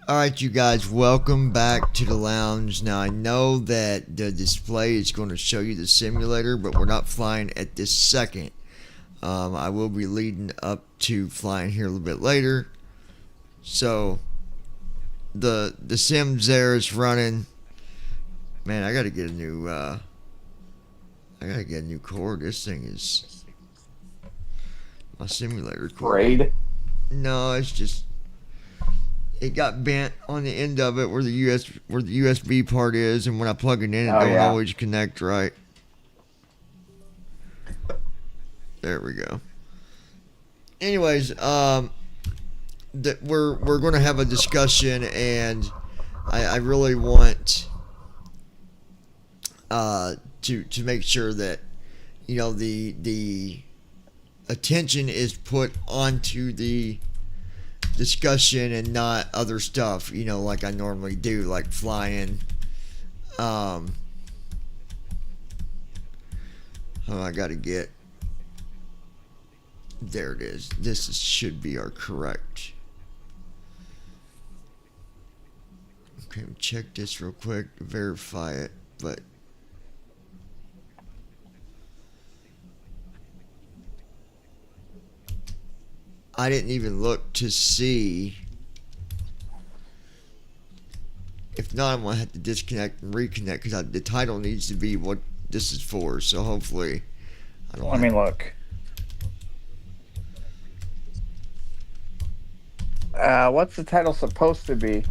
Alright, you guys, welcome back to the lounge. Now, I know that the display is going to show you the simulator, but we're not flying at this second. I will be leading up to flying here a little bit later. So, the Sims there is running. Man, I gotta get a new, cord. This thing is my simulator cord. Braid. No, it's just it got bent on the end of it where the USB part is, and when I plug it in, it don't always connect right. There we go. Anyways, we're going to have a discussion, and I really want to make sure that the attention is put onto the discussion and not other stuff, like I normally do, like flying. Oh, I gotta get. There it is. Should be our correct. Okay, check this real quick to verify it, but. I didn't even look to see. If not, I'm going to have to disconnect and reconnect because the title needs to be what this is for. So hopefully, I don't. Let me look. What's the title supposed to be?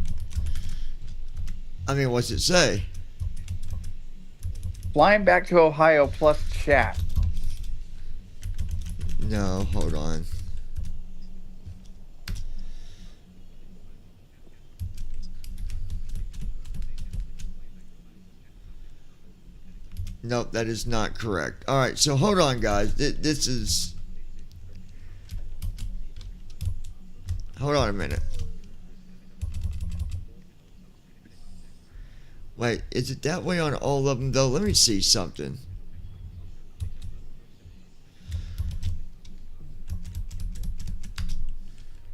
I mean, what's it say? Flying back to Ohio plus chat. No, hold on. Nope, that is not correct. All right, so hold on, guys. This is. Hold on a minute. Wait, is it that way on all of them, though? Let me see something.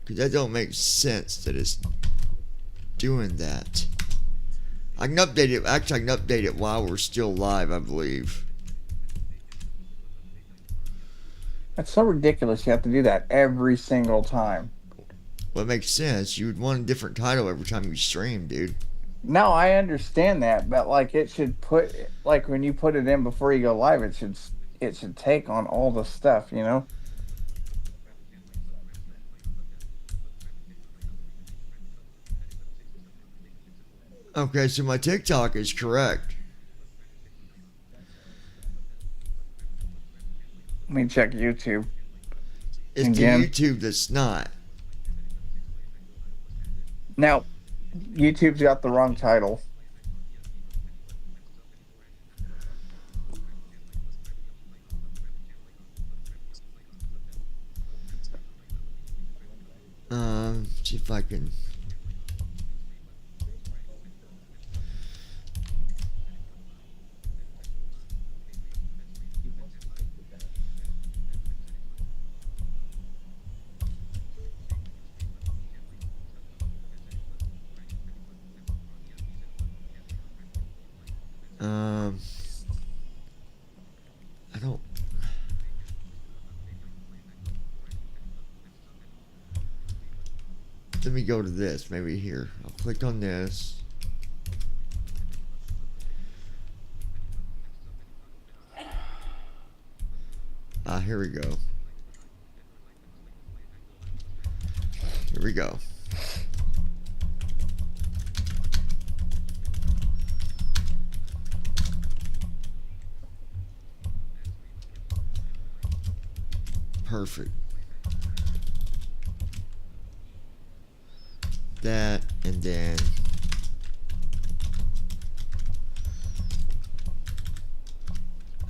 Because that don't make sense that it's doing that. I can update it. Actually, I can update it while we're still live, I believe. That's so ridiculous. You have to do that every single time. Well, it makes sense. You would want a different title every time you stream, dude. No, I understand that, but like it should put like when you put it in before you go live, it should take on all the stuff, you know. Okay, so my TikTok is correct. Let me check YouTube. It's again. the YouTube that's not. Now, YouTube's got the wrong title. See if I can. I don't. Let me go to this. Maybe here. I'll click on this. Here we go. Here we go. Perfect. That, and then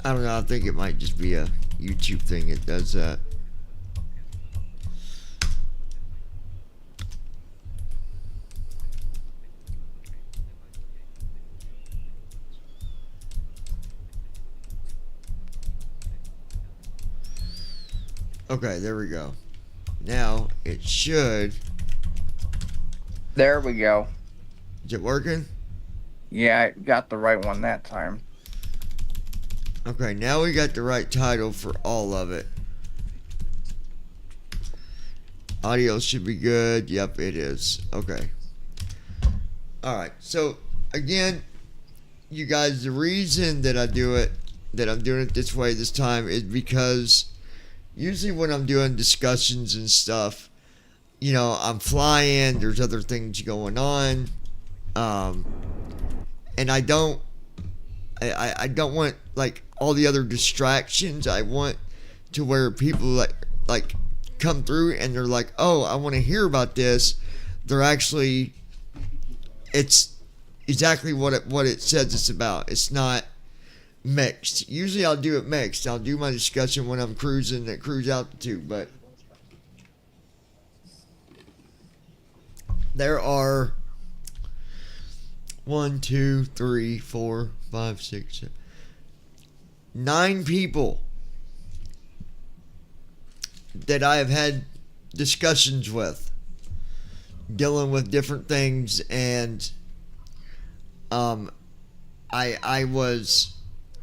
I don't know, I think it might just be a YouTube thing that does that. Okay, there we go. Now it should. There we go. Is it working? Yeah, I got the right one that time. Okay, now we got the right title for all of it. Audio should be good. Yep, it is. Okay. Alright, so again, you guys, the reason that I'm doing it this way this time is because usually when I'm doing discussions and stuff, you know, I'm flying, there's other things going on, and I don't want like all the other distractions. I want to where people like come through and they're like, oh, I want to hear about this. They're actually, it's exactly what it says it's about. It's not mixed. Usually I'll do it mixed. I'll do my discussion when I'm cruising at cruise altitude, but there are 1, 2, 3, 4, 5, 6, 7, 9 people that I have had discussions with, dealing with different things, and I was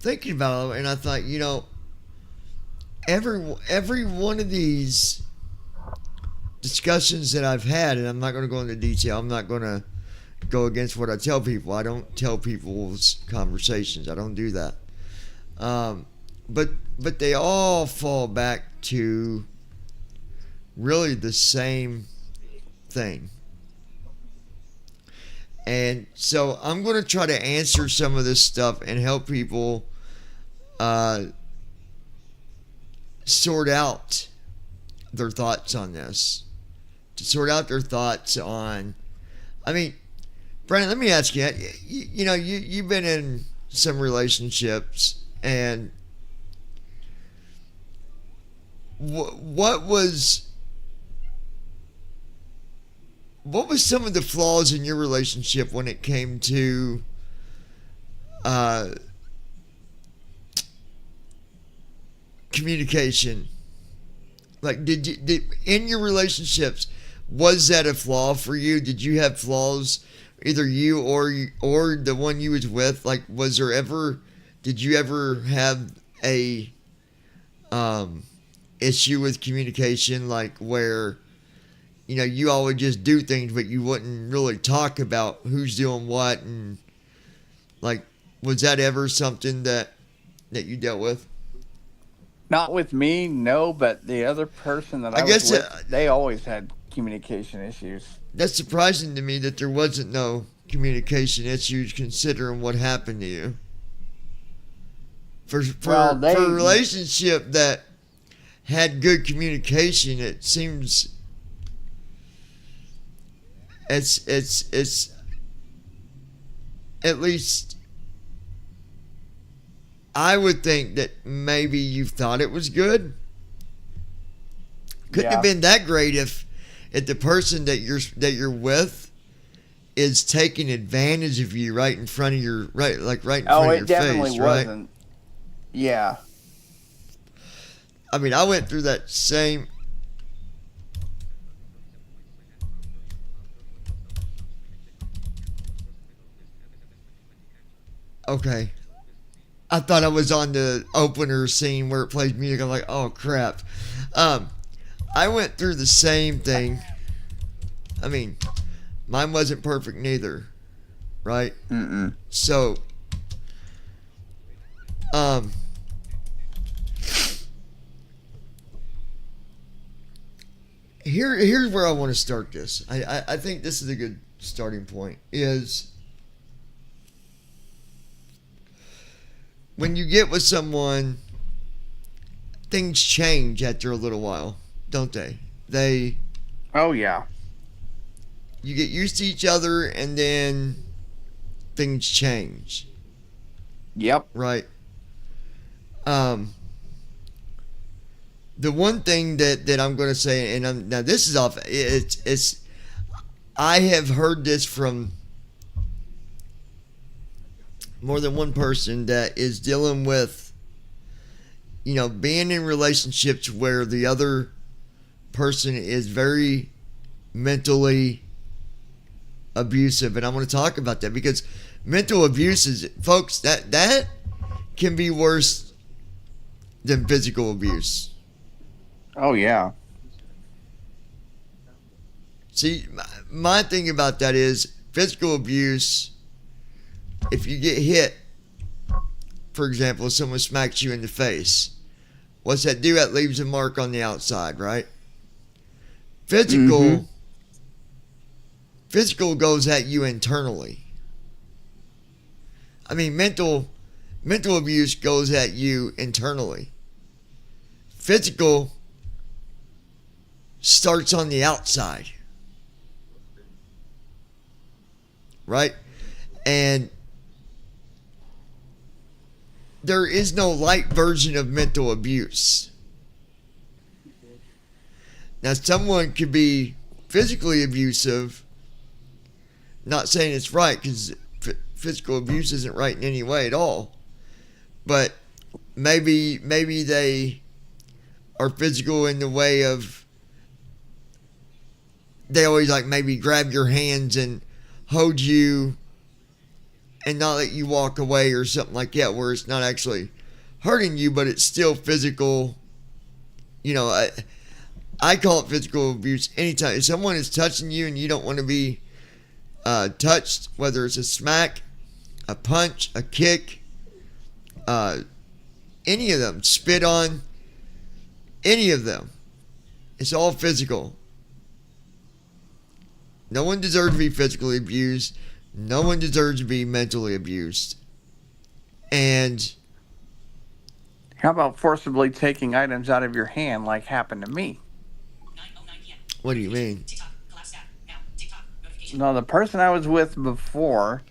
thinking about it, and I thought, you know, every one of these discussions that I've had, and I'm not going to go into detail. I'm not going to go against what I tell people. I don't tell people's conversations. I don't do that. But they all fall back to really the same thing. And so I'm going to try to answer some of this stuff and help people sort out their thoughts on this. To sort out their thoughts on, I mean, Brandon, let me ask you, you know, you've been in some relationships, and what was some of the flaws in your relationship when it came to communication? Like, did in your relationships, was that a flaw for you? Did you have flaws, either you or the one you was with? Like, did you ever have a issue with communication, like where, you know, you all would just do things, but you wouldn't really talk about who's doing what, and like, was that ever something that you dealt with? Not with me, no, but the other person that I guess was with, they always had communication issues. That's surprising to me that there wasn't no communication issues, considering what happened to you. For a relationship that had good communication, it seems it's at least I would think that maybe you thought it was good. Couldn't have been that great if the person that you're with is taking advantage of you right in front of your right in front of your face, right? Oh, it definitely wasn't. Yeah. I mean, I went through that same. Okay. I thought I was on the opener scene where it plays music. I'm like, oh crap. I went through the same thing. I mean, mine wasn't perfect neither, right? Mm-mm. So, here's where I want to start this. I think this is a good starting point. Is when you get with someone, things change after a little while, don't they? Oh, yeah. You get used to each other, and then things change. Yep. Right. The one thing that I'm going to say, and now this is off. It's I have heard this from more than one person that is dealing with, you know, being in relationships where the other person is very mentally abusive, and I want to talk about that because mental abuse is, folks, that can be worse than physical abuse. Oh yeah. See, my thing about that is physical abuse. If you get hit, for example, if someone smacks you in the face, what's that do? That leaves a mark on the outside, right? Physical goes at you internally. I mean, mental abuse goes at you internally. Physical starts on the outside, right? And there is no light version of mental abuse. Now, someone could be physically abusive, not saying it's right, because physical abuse isn't right in any way at all. But maybe they are physical in the way of, they always like maybe grab your hands and hold you and not let you walk away or something like that, where it's not actually hurting you, but it's still physical. You know, I call it physical abuse anytime. If someone is touching you and you don't want to be touched, whether it's a smack, a punch, a kick, any of them, spit on, any of them, it's all physical. No one deserves to be physically abused. No one deserves to be mentally abused. And How about forcibly taking items out of your hand like happened to me? what do you mean? No, the person I was with before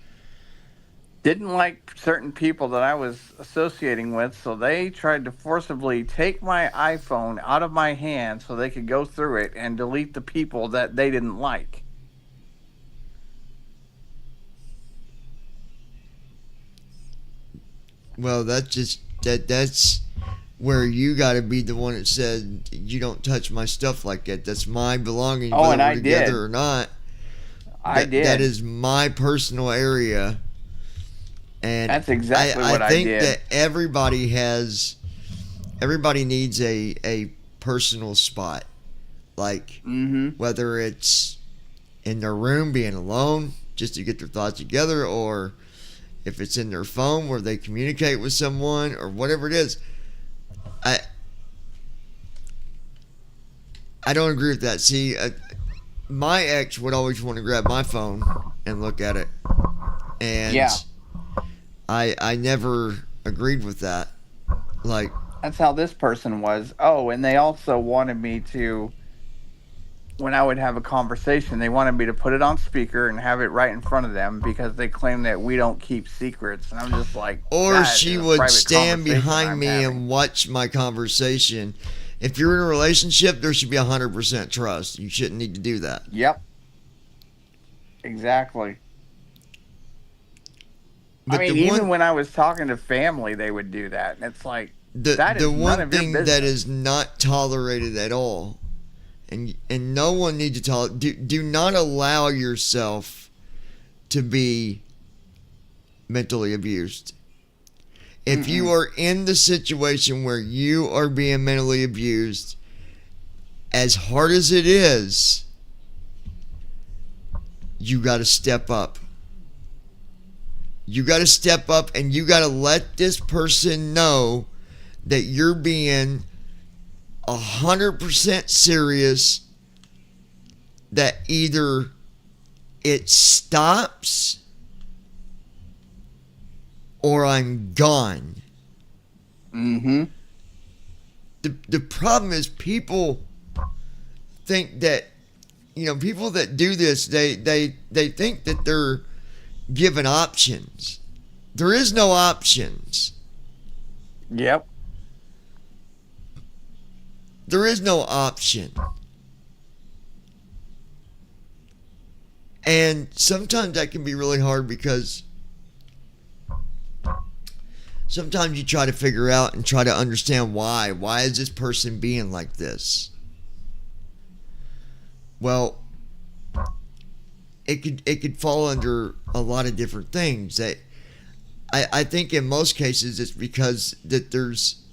didn't like certain people that I was associating with, so they tried to forcibly take my iPhone out of my hand so they could go through it and delete the people that they didn't like. Well, that's where you got to be the one that said, you don't touch my stuff like that. That's my belongings, Oh, whether and we're I together did. or not. I did. That is my personal area. And That's exactly what I think did. that everybody needs a personal spot. Like, whether it's in their room being alone just to get their thoughts together, or if it's in their phone where they communicate with someone, or whatever it is. I don't agree with that. See, my ex would always want to grab my phone and look at it. And Yeah. I never agreed with that. Like, That's how this person was. Oh, and they also wanted me to, when I would have a conversation, they wanted me to put it on speaker and have it right in front of them because they claim that we don't keep secrets. And I'm just like, or that she is a would private stand conversation behind I'm me having. and watch my conversation. If you're in a relationship, there should be 100% trust. You shouldn't need to do that. Yep. Exactly. But I mean, the even one, when I was talking to family, they would do that. And it's like, that is the none one of your thing that business. is not tolerated at all, and no one needs to tolerate. Do not allow yourself to be mentally abused. If you are in the situation where you are being mentally abused, as hard as it is, you got to step up. You got to step up and you got to let this person know that you're being 100% serious, that either it stops or I'm gone. The problem is people think that, people that do this, they think that they're given options. There is no options. Yep. There is no option. And sometimes that can be really hard because sometimes you try to figure out and try to understand why. Why is this person being like this? Well, it could fall under a lot of different things. That I think in most cases it's because that there's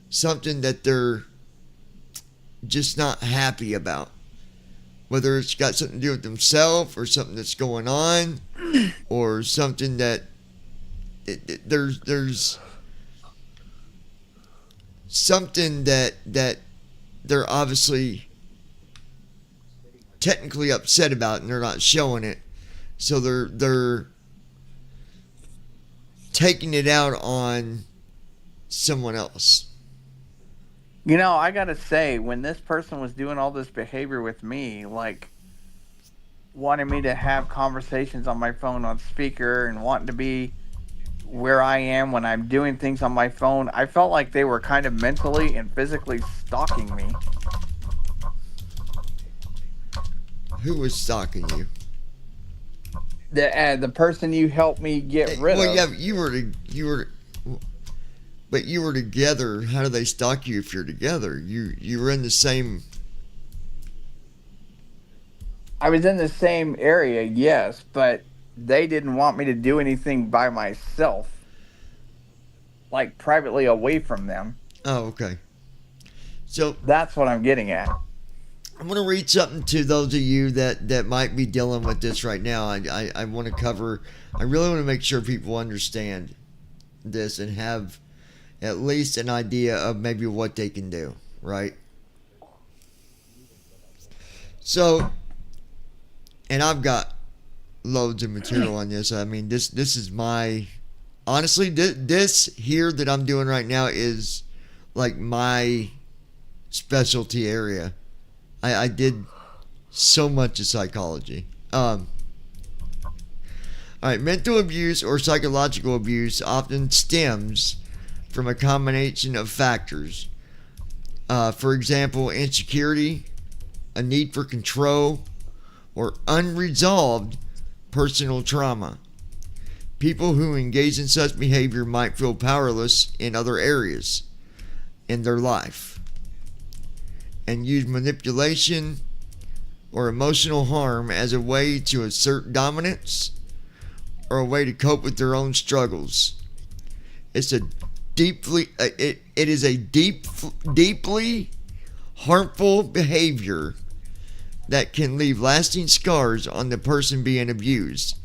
something that they're just not happy about, whether it's got something to do with themselves or something that's going on, or something that there's something that they're obviously technically upset about and they're not showing it, so they're taking it out on someone else. You know, I gotta say, when this person was doing all this behavior with me, like wanting me to have conversations on my phone on speaker and wanting to be where I am when I'm doing things on my phone, I felt like they were kind of mentally and physically stalking me. Who was stalking you? The person you helped me get rid Well, of. yeah, but you were together. How do they stalk you if you're together? You were in the same. I was in the same area, yes, but they didn't want me to do anything by myself, like privately away from them. Oh, okay. So That's what I'm getting at. I'm going to read something to those of you that might be dealing with this right now. I want to cover. I really want to make sure people understand this and have at least an idea of maybe what they can do, right? So, and I've got loads of material on this. I mean, this is my, honestly, this here that I'm doing right now is like my specialty area. I did so much of psychology. All right, mental abuse or psychological abuse often stems from a combination of factors. For example, insecurity, a need for control, or unresolved personal trauma. People who engage in such behavior might feel powerless in other areas in their life and use manipulation or emotional harm as a way to assert dominance or a way to cope with their own struggles. It's a it is a deeply harmful behavior that can leave lasting scars on the person being abused.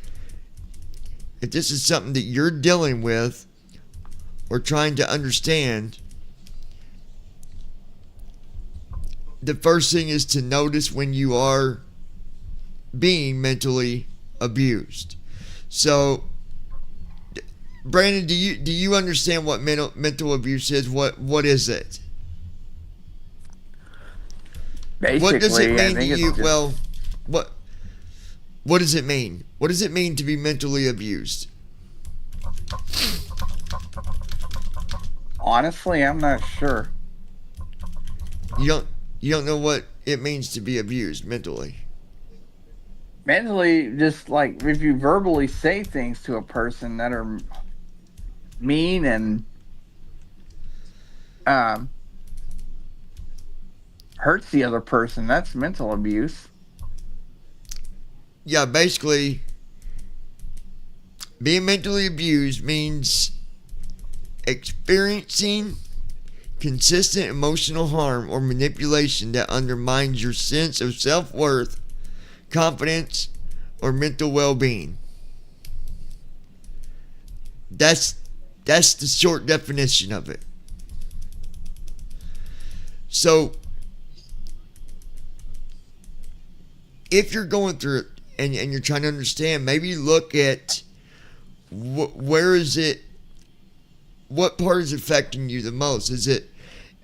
If this is something that you're dealing with or trying to understand, the first thing is to notice when you are being mentally abused. So, Brandon, do you understand what mental abuse is? What is it? Basically, What does it I mean to think you? it's just, Well, what does it mean? What does it mean to be mentally abused? honestly, I'm not sure. You don't know what it means to be abused mentally. Mentally, just like if you verbally say things to a person that are mean and um, hurts the other person, that's mental abuse. Yeah, basically, being mentally abused means experiencing consistent emotional harm or manipulation that undermines your sense of self-worth, confidence, or mental well-being. That's the short definition of it. So, if you're going through it and you're trying to understand, maybe look at where is it, what part is affecting you the most? Is it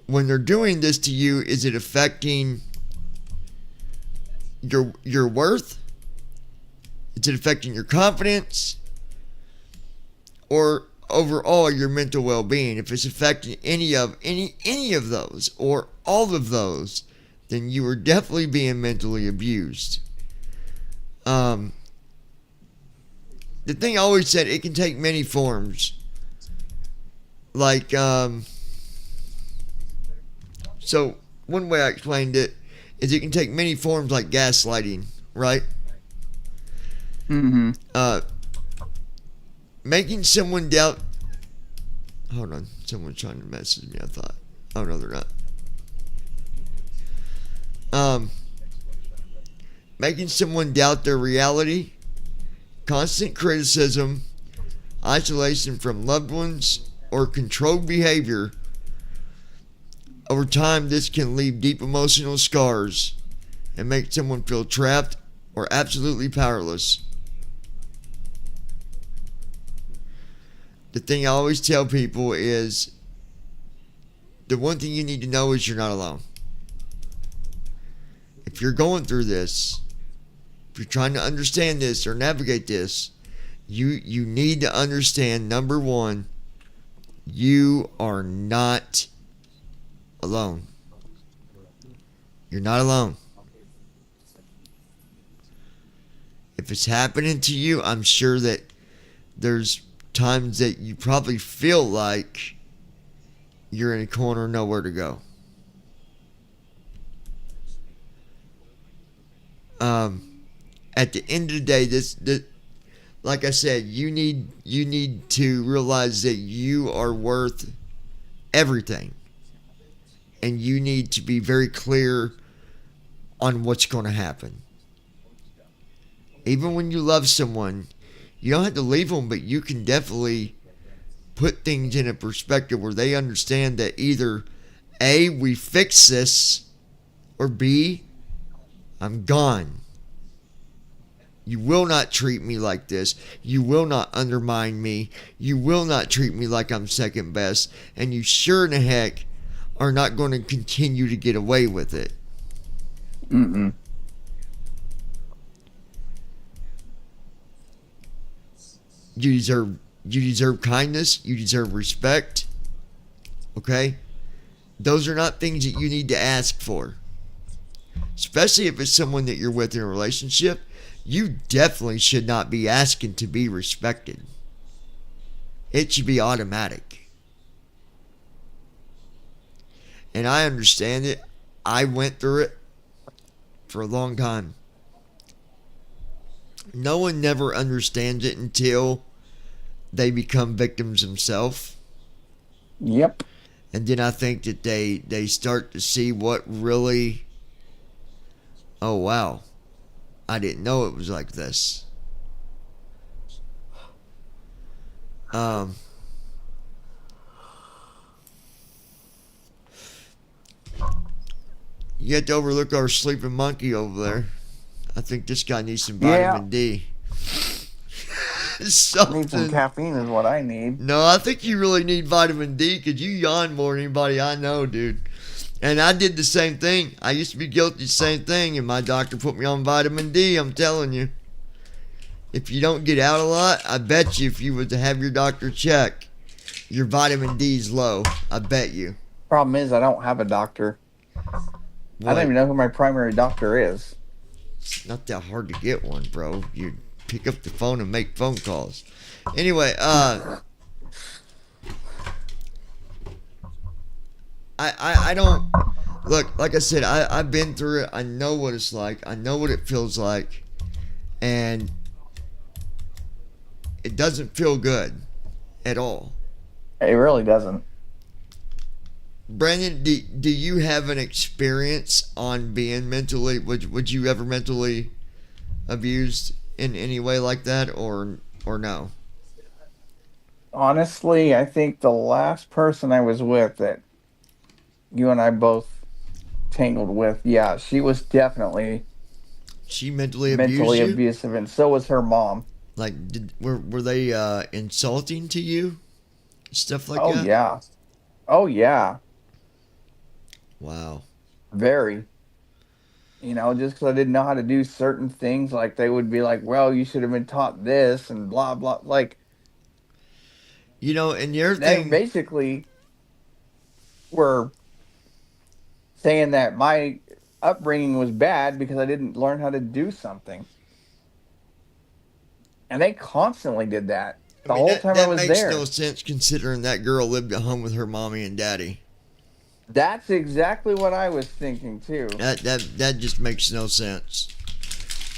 when they're doing this to you, is it affecting your worth? Is it affecting your confidence? Or overall your mental well-being? If it's affecting any of those or all of those, then you are definitely being mentally abused. The thing I always said, it can take many forms. Like, so one way I explained it is it can take many forms, like gaslighting, right? Mm-hmm. Making someone doubt. Hold on, someone's trying to message me. I thought. Oh no, they're not. Making someone doubt their reality, constant criticism, isolation from loved ones, or controlled behavior. Over time, this can leave deep emotional scars and make someone feel trapped or absolutely powerless. The thing I always tell people is the one thing you need to know is you're not alone. If you're going through this, if you're trying to understand this or navigate this, you need to understand, number one, you are not alone. You're not alone. If it's happening to you, I'm sure that there's times that you probably feel like you're in a corner, nowhere to go. At the end of the day, this like I said, you need to realize that you are worth everything, and you need to be very clear on what's going to happen. Even when you love someone, you don't have to leave them, but you can definitely put things in a perspective where they understand that either A, we fix this, or B, I'm gone. You will not treat me like this. You will not undermine me. You will not treat me like I'm second best. And you sure in the heck are not going to continue to get away with it. Mm-mm. You deserve kindness. You deserve respect. Okay? Those are not things that you need to ask for. Especially if it's someone that you're with in a relationship. You definitely should not be asking to be respected. It should be automatic. And I understand it. I went through it for a long time. No one never understands it until they become victims themselves. Yep. And then I think that they start to see what really, oh wow, I didn't know it was like this. You have to overlook our sleeping monkey over there. I think this guy needs some vitamin D. Need Something. some caffeine is what I need. No, I think you really need vitamin D because you yawn more than anybody I know, dude. And I did the same thing. I used to be guilty of the same thing, and my doctor put me on vitamin D, I'm telling you. If you don't get out a lot, I bet you if you were to have your doctor check, your vitamin D's low. I bet you. Problem is, I don't have a doctor. What? I don't even know who my primary doctor is. It's not that hard to get one, bro. You pick up the phone and make phone calls. Anyway, I don't look, like I said, I've been through it. I know what it's like. I know what it feels like. And it doesn't feel good at all. It really doesn't. Brandon, do you have an experience on being mentally, would you ever mentally abused in any way like that, or no? Honestly, I think the last person I was with that you and I both tangled with, yeah, she was definitely She mentally abused mentally you? abusive, and so was her mom. Like, were they insulting to you? Stuff like Oh that? yeah. Oh yeah. Wow. Very. You know, just because I didn't know how to do certain things, like they would be like, well, you should have been taught this and blah, blah. Like, You know, and the other they thing, basically were saying that my upbringing was bad because I didn't learn how to do something. And they constantly did that the whole time I that was makes there. no sense considering that girl lived at home with her mommy and daddy. That's exactly what I was thinking too. That just makes no sense.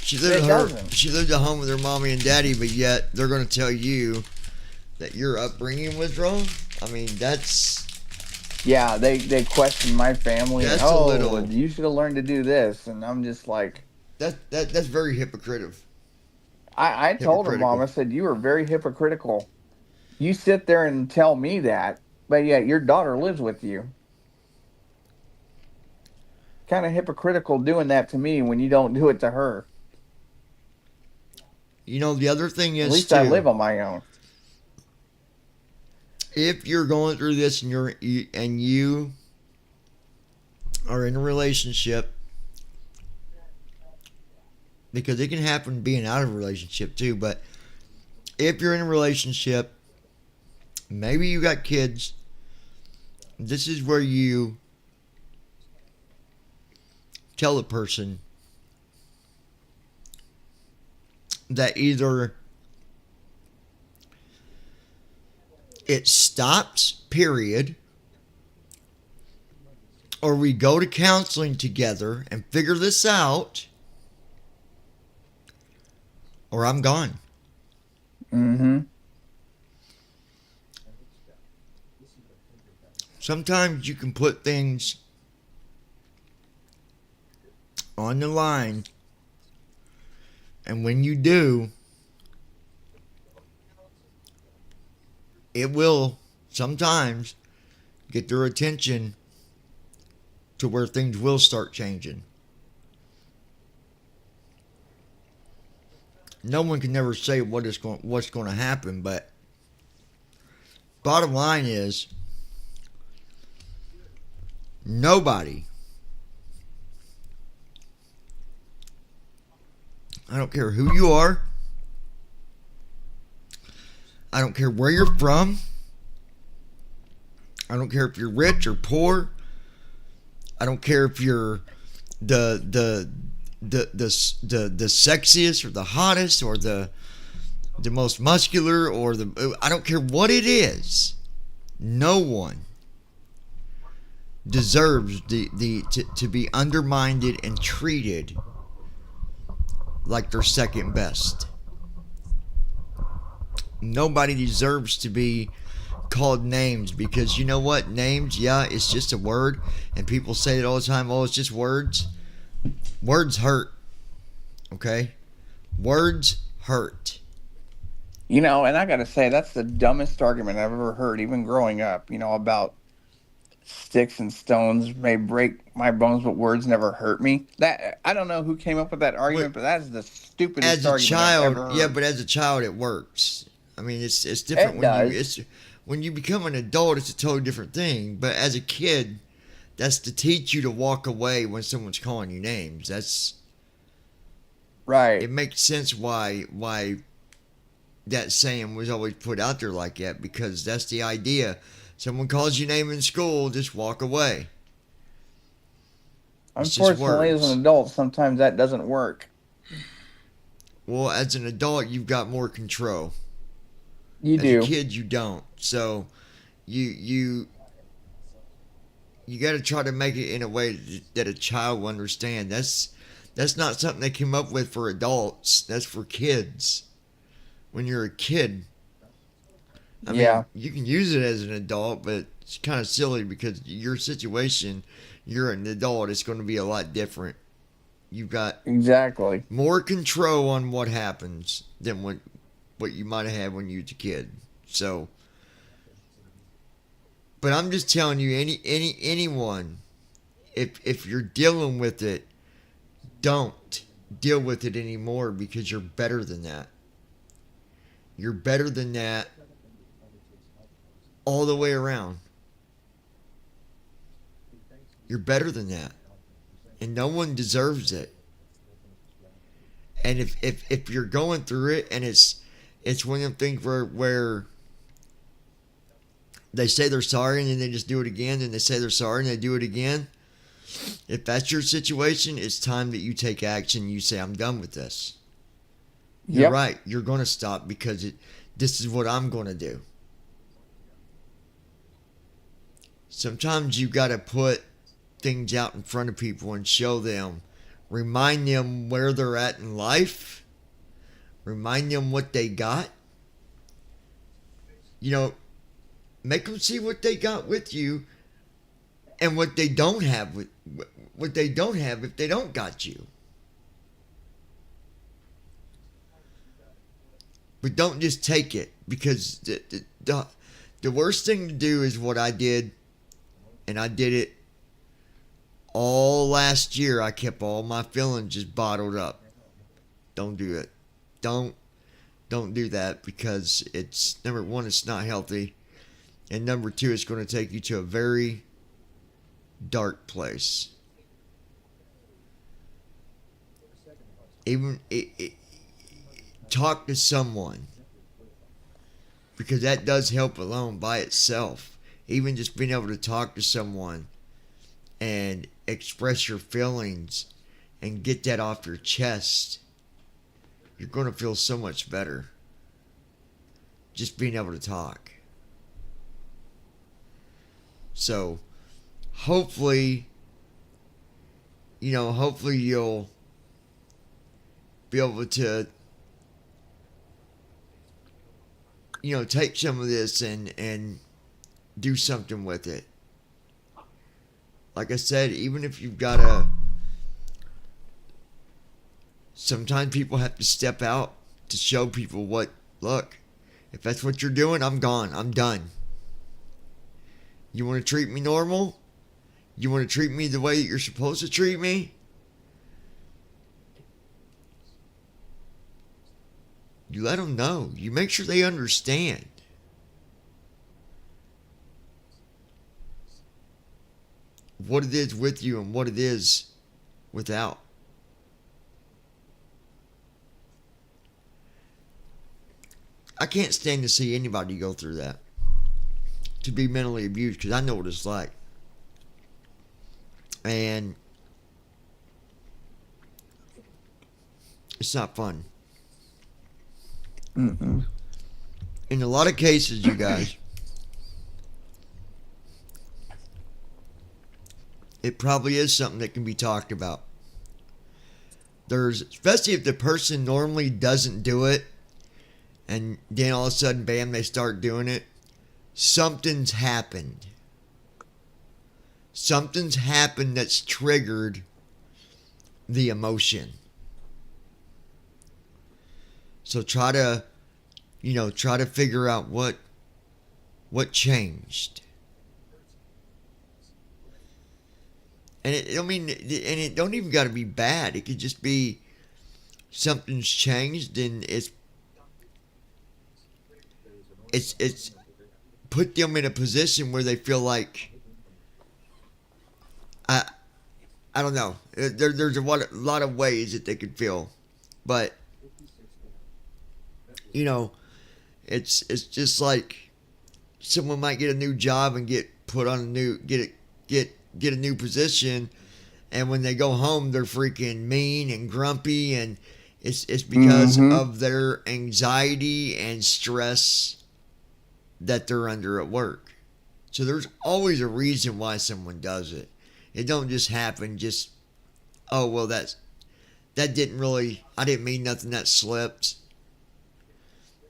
It doesn't. She lived at home with her mommy and daddy, but yet they're going to tell you that your upbringing was wrong. I mean, that's Yeah, they question my family. That's And, a oh, little- you should have learned to do this, and I'm just like, that's very hypocritical. I told her mom, I said, you are very hypocritical. You sit there and tell me that, but yet your daughter lives with you. Kind of hypocritical doing that to me when you don't do it to her. You know, the other thing is, At least too, I live on my own. if you're going through this and you are in a relationship, because it can happen being out of a relationship too, but if you're in a relationship, maybe you got kids, this is where you tell the person that either it stops, period, or we go to counseling together and figure this out, or I'm gone. Mm-hmm. Sometimes you can put things on the line, and when you do, it will sometimes get their attention to where things will start changing. No one can never say what's going to happen, but bottom line is nobody, I don't care who you are, I don't care where you're from, I don't care if you're rich or poor, I don't care if you're the sexiest or the hottest or the most muscular or I don't care what it is. No one deserves to be undermined and treated like they're second best. Nobody deserves to be called names, because you know what? Names, yeah, it's just a word, and people say it all the time. Oh, it's just words. Words hurt. Okay? Words hurt. You know, and I got to say, that's the dumbest argument I've ever heard, even growing up, about sticks and stones may break my bones, but words never hurt me. That, I don't know who came up with that argument, but that's the stupidest argument I've ever heard. Yeah, but as a child, it works. I mean, it's different when you become an adult. It's a totally different thing. But as a kid, that's to teach you to walk away when someone's calling you names. That's right. It makes sense why that saying was always put out there like that, because that's the idea. Someone calls you name in school, just walk away. Unfortunately, as an adult, sometimes that doesn't work. Well, as an adult, you've got more control. You do. As a kid, you don't. So, you got to try to make it in a way that a child will understand. That's not something they came up with for adults. That's for kids. When you're a kid, I mean, you can use it as an adult, but it's kind of silly because your situation, you're an adult, it's going to be a lot different. You've got exactly more control on what happens than what you might have had when you was a kid. So, but I'm just telling you, anyone, if you're dealing with it, don't deal with it anymore, because you're better than that. You're better than that all the way around. You're better than that. And no one deserves it. And if you're going through it and it's one of them things where they say they're sorry and then they just do it again, and they say they're sorry and they do it again. If that's your situation, it's time that you take action. You say, I'm done with this. You're right. You're going to stop because this is what I'm going to do. Sometimes you got to put things out in front of people and show them remind them where they're at in life, remind them what they got. You know, make them see what they got with you and what they don't have with what they don't have if they don't got you. But don't just take it, because the worst thing to do is what I did, and I did it all last year. I kept all my feelings just bottled up. Don't do it. Don't do that, because it's, number one, it's not healthy, and number two, it's going to take you to a very dark place. Even talk to someone, because that does help alone by itself. Even just being able to talk to someone and express your feelings and get that off your chest, you're going to feel so much better just being able to talk. So hopefully you'll be able to take some of this and do something with it. Like I said, even if you've got to, sometimes people have to step out to show people look, if that's what you're doing, I'm gone. I'm done. You want to treat me normal? You want to treat me the way that you're supposed to treat me? You let them know. You make sure they understand. What it is with you and what it is without. I can't stand to see anybody go through that, to be mentally abused, because I know what it's like. And it's not fun. Mm-hmm. In a lot of cases, you guys, it probably is something that can be talked about. Especially if the person normally doesn't do it, and then all of a sudden, bam, they start doing it. Something's happened. Something's happened that's triggered the emotion. So try to figure out what changed. And it don't even got to be bad. It could just be something's changed, and it's put them in a position where they feel like, I don't know. There's a lot of ways that they could feel, but it's just like someone might get a new job and get put on get a new position, and when they go home they're freaking mean and grumpy, and it's because of their anxiety and stress that they're under at work. So there's always a reason why someone does it. It don't just happen just, oh well, that didn't really, I didn't mean nothing, that slipped.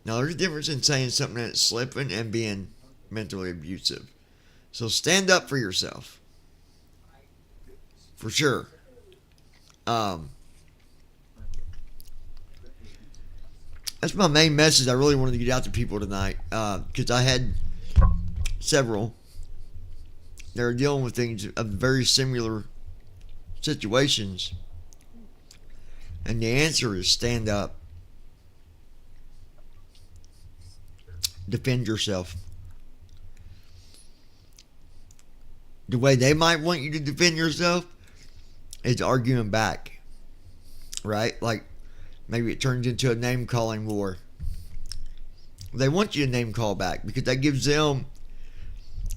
Now there's a difference in saying something that's slipping and being mentally abusive. So stand up for yourself. For sure. That's my main message I really wanted to get out to people tonight, because I had several that are dealing with things of very similar situations, and the answer is stand up. Defend yourself. The way they might want you to defend yourself is arguing back, right? Like, maybe it turns into a name-calling war. They want you to name-call back because that gives them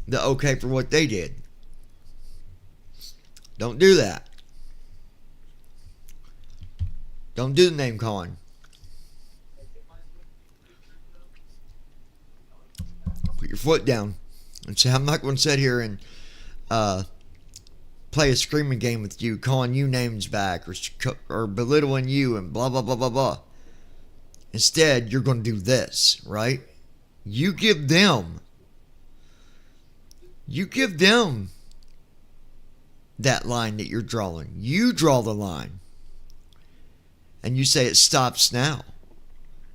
the okay for what they did. Don't do that. Don't do the name-calling. Put your foot down and say, I'm not going to sit here and play a screaming game with you, calling you names back, or belittling you, and blah blah blah blah blah. Instead, you're going to do this, right? You give them that line that you're drawing. You draw the line. And you say it stops now.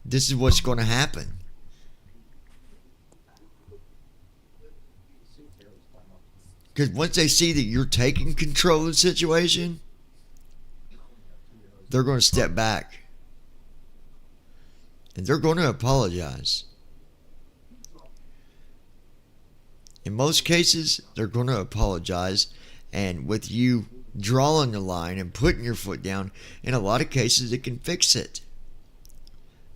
This is what's going to happen. Because once they see that you're taking control of the situation, they're going to step back. And they're going to apologize. In most cases, they're going to apologize. And with you drawing the line and putting your foot down, in a lot of cases, it can fix it.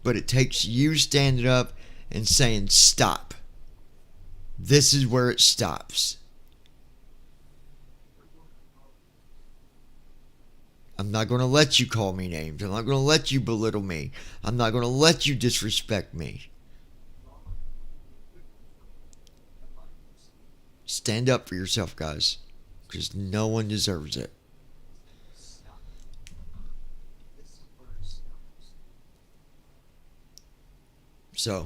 But it takes you standing up and saying, stop. This is where it stops. I'm not going to let you call me names. I'm not going to let you belittle me. I'm not going to let you disrespect me. Stand up for yourself, guys, because no one deserves it. So,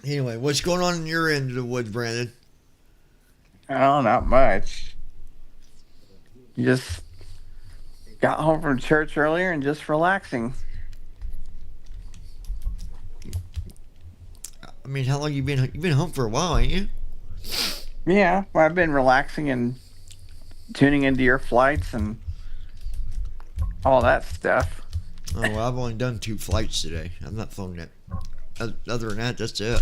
anyway, what's going on in your end of the woods, Brandon? Oh, not much. Just got home from church earlier and just relaxing. I mean, how long you been? You've been home for a while, ain't you? Yeah, well, I've been relaxing and tuning into your flights and all that stuff. Oh, well, I've only done 2 flights today. I'm not flown that. Other than that, that's it.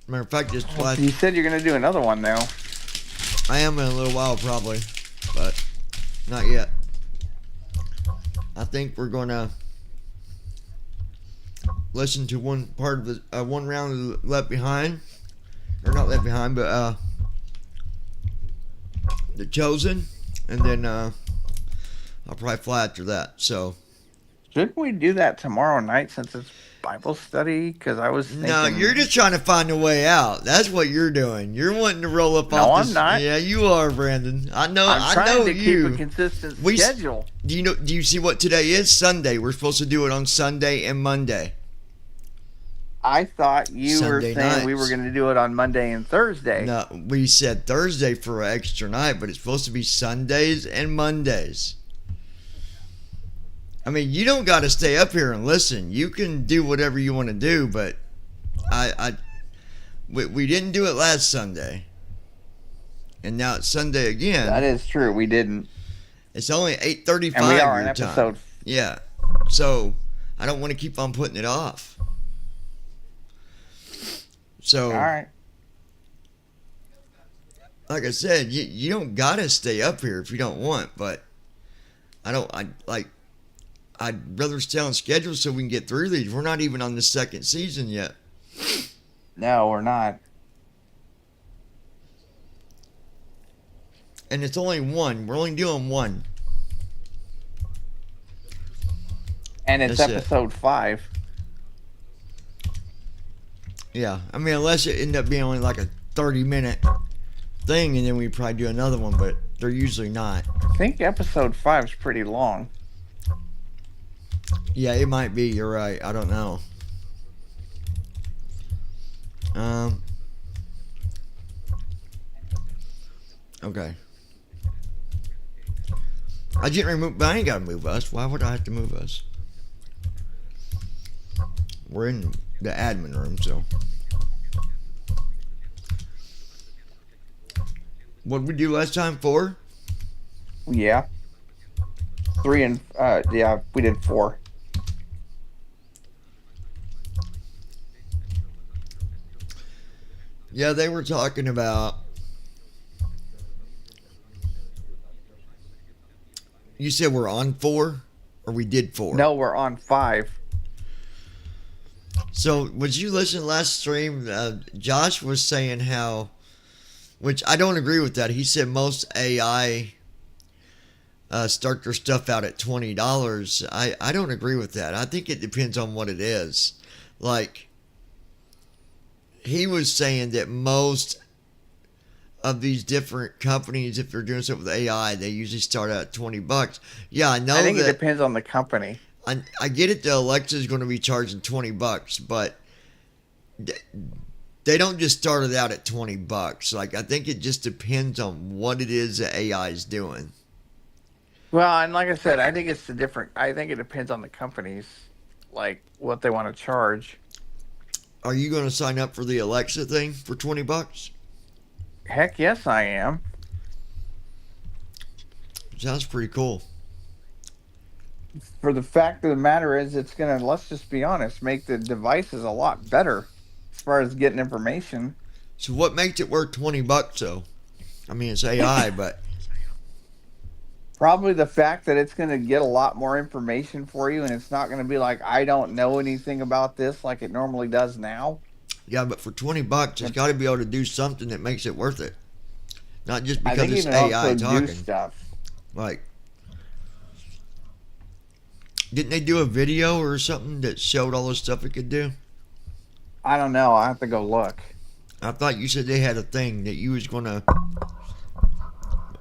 Matter of fact, this flight. You said you're going to do another one, though. I am in a little while, probably, but not yet. I think we're going to listen to one part of the one round of Left Behind, or not Left Behind, but The Chosen, and then I'll probably fly after that. So Shouldn't we do that tomorrow night since it's Bible study? Because I was thinking... no, you're just trying to find a way out. That's what you're doing. You're wanting to roll up No, off I'm this. not. Yeah, you are, Brandon. I know. I'm I trying know to you. keep a consistent We s- schedule. Do you know? Do you see what today is? Sunday. We're supposed to do it on Sunday and Monday. I thought you were Sunday saying we nights. were going to do it on Monday and Thursday. No, we said Thursday for an extra night, but it's supposed to be Sundays and Mondays. I mean, you don't got to stay up here and listen. You can do whatever you want to do, but we didn't do it last Sunday, and now it's Sunday again. That is true. We didn't. It's only 8:35 And we are in your time. episode... Yeah, so I don't want to keep on putting it off. So, All right. like I said, you don't gotta stay up here if you don't want, but I'd rather stay on schedule so we can get through these. We're not even on the second season yet. No, we're not. And it's only one. We're only doing one. And it's That's it. episode 5. Yeah, I mean, unless it end up being only like a 30-minute thing, and then we probably do another one, but they're usually not. I think episode 5 is pretty long. Yeah, it might be. You're right. I don't know. Okay. I didn't remove, but I ain't got to move us. Why would I have to move us? We're in the admin room, so. What did we do last time? 4? Yeah. 3 and... yeah, we did 4. Yeah, they were talking about. You said we're on 4? Or we did 4? No, we're on 5. So, would you listen last stream? Josh was saying how, which I don't agree with that. He said most AI start their stuff out at $20. I don't agree with that. I think it depends on what it is. Like, he was saying that most of these different companies, if they're doing stuff with AI, they usually start out at $20. Yeah, I know I think it that. depends on the company. I get it. The Alexa is going to be charging $20, but they don't just start it out at $20. Like, I think it just depends on what it is that AI is doing. Well, and like I said, I think it's the different. I think it depends on the companies, like what they want to charge. Are you going to sign up for the Alexa thing for $20? Heck yes, I am. Sounds pretty cool. For the fact of the matter is, it's gonna, let's just be honest, make the devices a lot better as far as getting information. So what makes it worth $20 though? I mean, it's AI, but Probably the fact that it's gonna get a lot more information for you, and it's not gonna be like, I don't know anything about this like it normally does now. yeah, but for $20, it's got to be able to do something that makes it worth it. Not just I because think it's even AI also talking. do stuff. Like, didn't they do a video or something that showed all the stuff it could do? I don't know. I have to go look. I thought you said they had a thing that you was gonna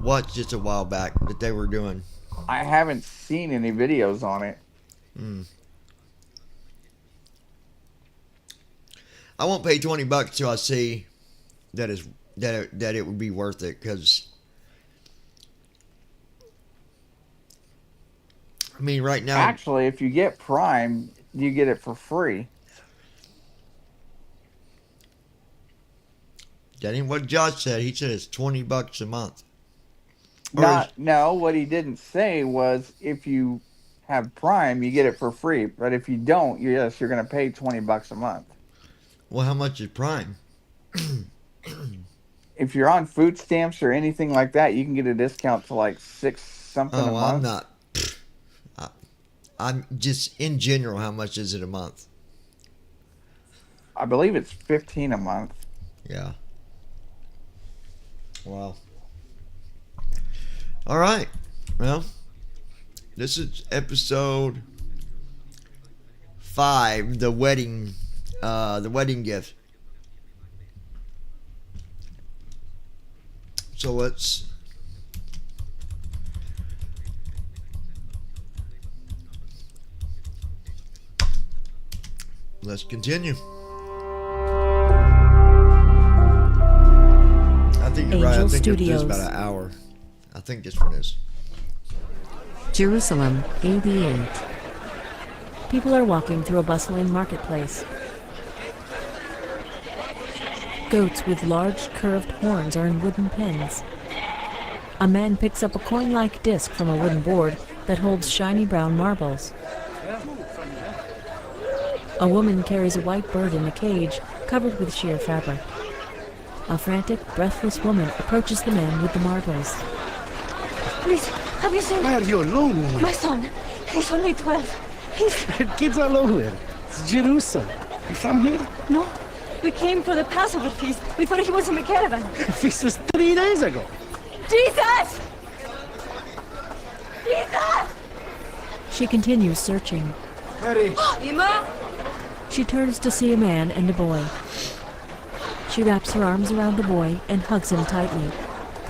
watch just a while back that they were doing. I haven't seen any videos on it. I won't pay $20 till I see that it would be worth it. Because I mean, right now, Actually, if you get Prime, you get it for free. that ain't what Josh said. He said it's $20 a month. No, what he didn't say was if you have Prime, you get it for free. But if you don't, yes, you're going to pay $20 a month. Well, how much is Prime? If you're on food stamps or anything like that, you can get a discount to like $6 something a Oh, month. I'm not. I'm just in general. How much is it a month? I believe it's $15 a month. Yeah. Wow. All right. Well, this is episode 5, the wedding gift. So let's continue. I think you're right. I Angel think it is Studios. about an hour. I think this one is. Jerusalem, AD 8. People are walking through a bustling marketplace. Goats with large curved horns are in wooden pens. A man picks up a coin-like disc from a wooden board that holds shiny brown marbles. A woman carries a white bird in a cage covered with sheer fabric. A frantic, breathless woman approaches the man with the marbles. Please, have you seen Why are you alone, woman? my son? He's only 12. He's... Kids all over. It's Jerusalem. You from here? No. We came for the Passover feast. We thought he was in the caravan. The feast was 3 days ago. Jesus! Jesus! She continues searching. Mary. Ima! She turns to see a man and a boy. She wraps her arms around the boy and hugs him tightly.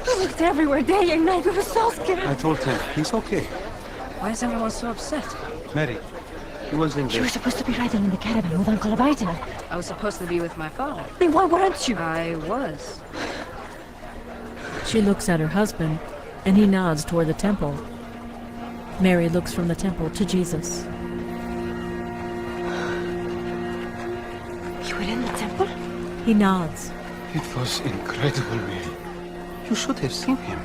We looked everywhere day and night. We were so scared. I told him he's okay. Why is everyone so upset? Mary, he was in You there. were supposed to be riding in the caravan with Uncle Abijah. I was supposed to be with my father. Then why weren't you? I was. She looks at her husband, and he nods toward the temple. Mary looks from the temple to Jesus. You were in the temple? He nods. It was incredible, Mary. You should have seen him.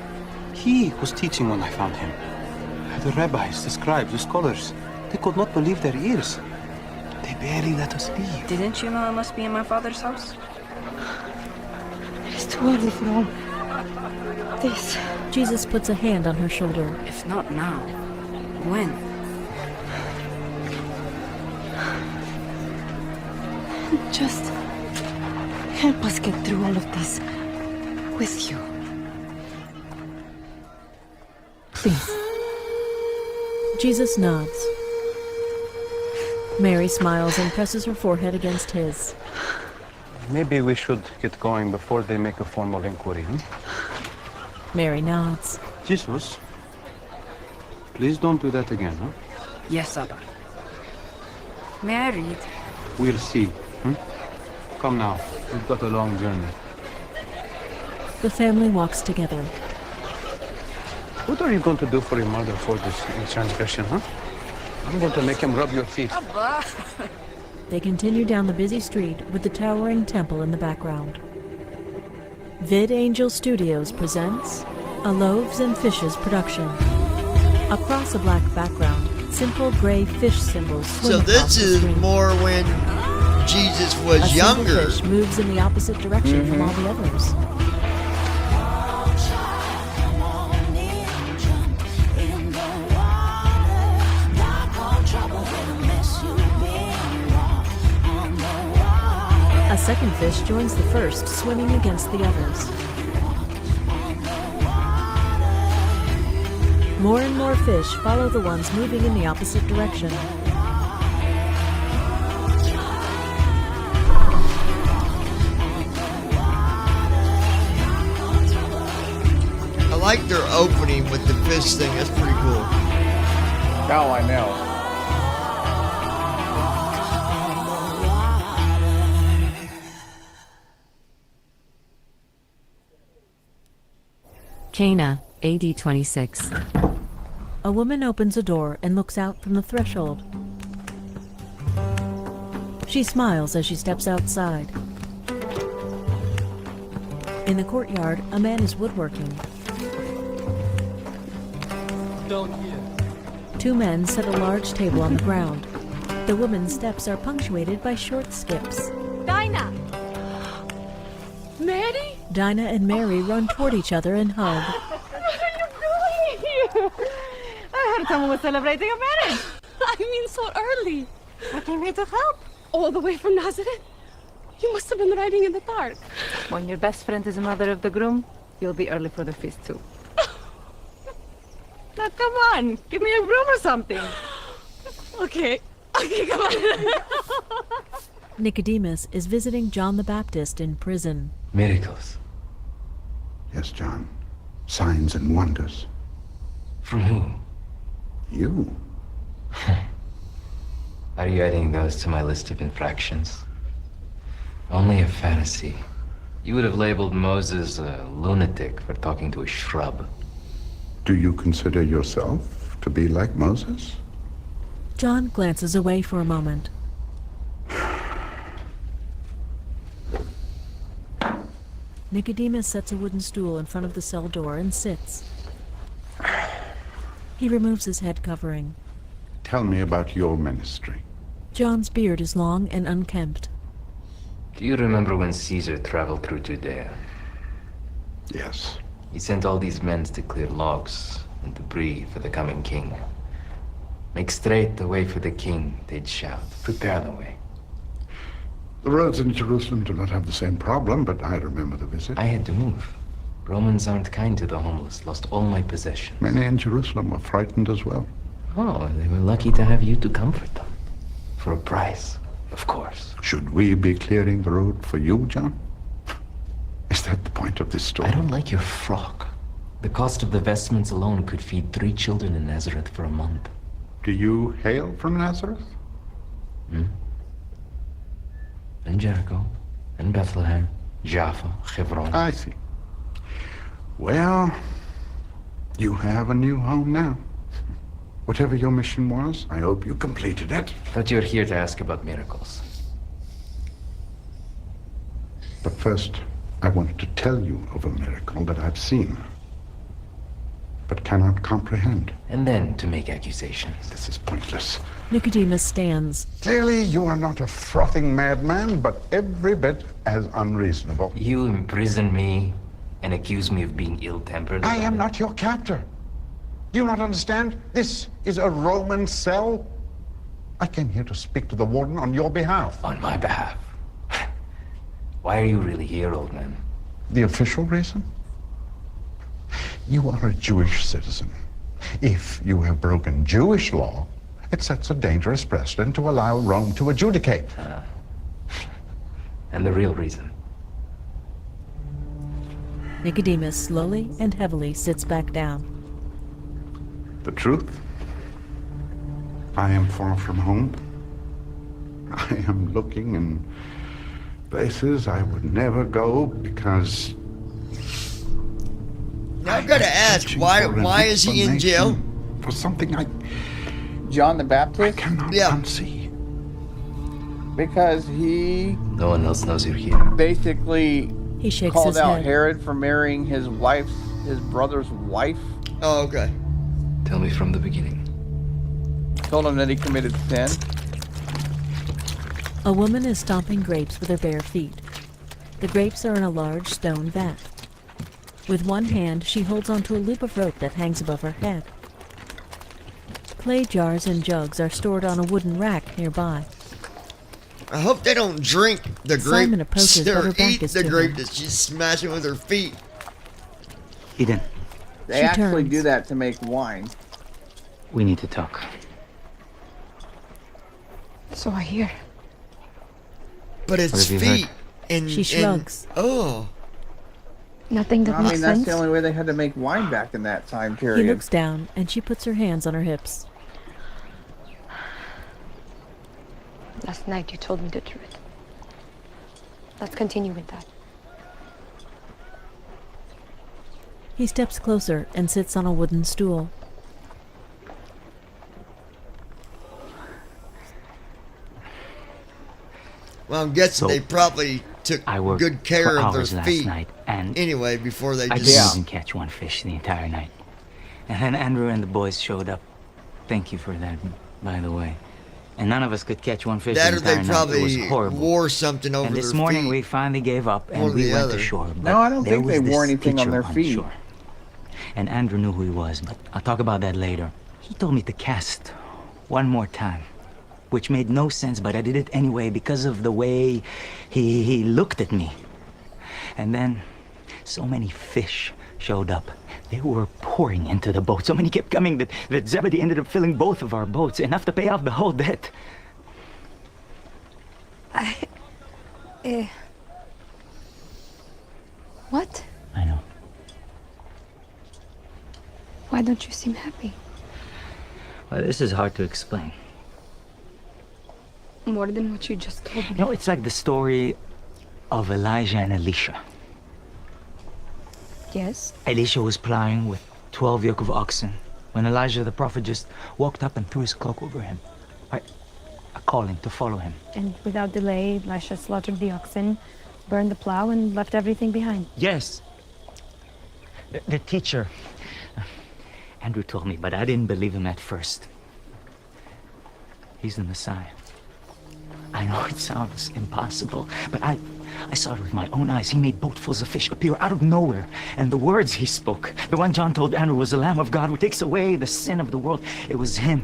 He was teaching when I found him. The rabbis, the scribes, the scholars, they could not believe their ears. They barely let us leave. Didn't you know I must be in my father's house? It's too early for all this. Jesus puts a hand on her shoulder. If not now, when? Just help us get through all of this with you. Please. Jesus nods. Mary smiles and presses her forehead against his. Maybe we should get going before they make a formal inquiry, huh? Mary nods. Jesus, please don't do that again, huh? Yes, Abba. May I read? We'll see. Hmm? Come now. We've got a long journey. The family walks together. What are you going to do for your mother for this transgression, huh? I'm going to make him rub your feet. Abba! They continue down the busy street with the towering temple in the background. VidAngel Studios presents a Loaves and Fishes production. Across a black background, simple gray fish symbols swim So across this the is screen. more when Jesus was A younger. single fish moves in the opposite direction from all the others. A second fish joins the first, swimming against the others. More and more fish follow the ones moving in the opposite direction. I like their opening with the fish thing. That's pretty cool. Oh, I know. Cana, AD 26. A woman opens a door and looks out from the threshold. She smiles as she steps outside. In the courtyard, a man is woodworking. Two men set a large table on the ground. The woman's steps are punctuated by short skips. Dinah! Mary? Dinah and Mary run toward each other and hug. What are you doing here? I heard someone was celebrating a marriage. I mean, so early. I came here to help. All the way from Nazareth? You must have been riding in the dark. When your best friend is the mother of the groom, you'll be early for the feast too. Now, come on. Give me a broom or something. Okay. Okay, come on. Nicodemus is visiting John the Baptist in prison. Miracles. Yes, John. Signs and wonders. From who? You. Are you adding those to my list of infractions? Only a Pharisee. You would have labeled Moses a lunatic for talking to a shrub. Do you consider yourself to be like Moses? John glances away for a moment. Nicodemus sets a wooden stool in front of the cell door and sits. He removes his head covering. Tell me about your ministry. John's beard is long and unkempt. Do you remember when Caesar traveled through Judea? Yes. He sent all these men to clear logs and debris for the coming king. Make straight the way for the king, they'd shout. Prepare the way. The roads in Jerusalem do not have the same problem, but I remember the visit. I had to move. Romans aren't kind to the homeless. Lost all my possessions. Many in Jerusalem were frightened as well. Oh, they were lucky to have you to comfort them. For a price, of course. Should we be clearing the road for you, John? Is that the point of this story? I don't like your frock. The cost of the vestments alone could feed 3 children in Nazareth for a month. Do you hail from Nazareth? And Jericho, and Bethlehem, Jaffa, Hebron. I see. Well, you have a new home now. Whatever your mission was, I hope you completed it. Thought you were here to ask about miracles. But first, I wanted to tell you of a miracle that I've seen, but cannot comprehend. And then to make accusations. This is pointless. Nicodemus stands. Clearly, you are not a frothing madman, but every bit as unreasonable. You imprison me and accuse me of being ill-tempered. I am not your captor. Do you not understand? This is a Roman cell. I came here to speak to the warden on your behalf. On my behalf. Why are you really here, old man? The official reason? You are a Jewish citizen. If you have broken Jewish law, it sets a dangerous precedent to allow Rome to adjudicate. And the real reason. Nicodemus slowly and heavily sits back down. The truth? I am far from home. I am looking in places I would never go because... Now I've got to ask, why is he in jail? For something I John the Baptist? cannot Yeah. unsee. Because he No one else knows you're here. basically He shakes called his out head. Herod for marrying his brother's wife. Oh, okay. Tell me from the beginning. Told him that he committed sin. A woman is stomping grapes with her bare feet. The grapes are in a large stone vat. With one hand, she holds onto a loop of rope that hangs above her head. Clay jars and jugs are stored on a wooden rack nearby. I hope they don't drink the Simon grape approaches, but her or back eat is the to grape him. that she's smashing with her feet. Eden, They She actually turns. do that to make wine. we need to talk. So I hear. But it's have you heard? feet. And She shrugs. Oh. Nothing that I makes mean, that's sense. the only way they had to make wine back in that time He period. looks down, and she puts her hands on her hips. Last night you told me the truth. Let's continue with that. He steps closer and sits on a wooden stool. Well, I'm guessing So, they probably took I worked good care for of their hours last feet night, and anyway before they I just... didn't even catch one fish the entire night. And then Andrew and the boys showed up. Thank you for that, by the way. And none of us could catch one fish That the or they entire night. It was probably horrible. wore something over And this their morning feet. we finally gave up One or and we the went other. ashore. But No, I don't there think was they wore this anything on teacher their feet. shore. And Andrew knew who he was, but I'll talk about that later. He told me to cast one more time, which made no sense, but I did it anyway because of the way he looked at me. And then so many fish showed up. They were pouring into the boat. So many kept coming that Zebedee ended up filling both of our boats, enough to pay off the whole debt. What? I know. Why don't you seem happy? Well, this is hard to explain. More than what you just told me. You know, it's like the story of Elijah and Elisha. Yes? Elisha was plowing with 12 yoke of oxen when Elijah the prophet just walked up and threw his cloak over him. A calling to follow him. And without delay, Elisha slaughtered the oxen, burned the plow, and left everything behind. Yes. The teacher, Andrew told me, but I didn't believe him at first. He's the Messiah. I know it sounds impossible, but I saw it with my own eyes. He made boatfuls of fish appear out of nowhere. And the words he spoke, the one John told Andrew was the Lamb of God who takes away the sin of the world, it was him.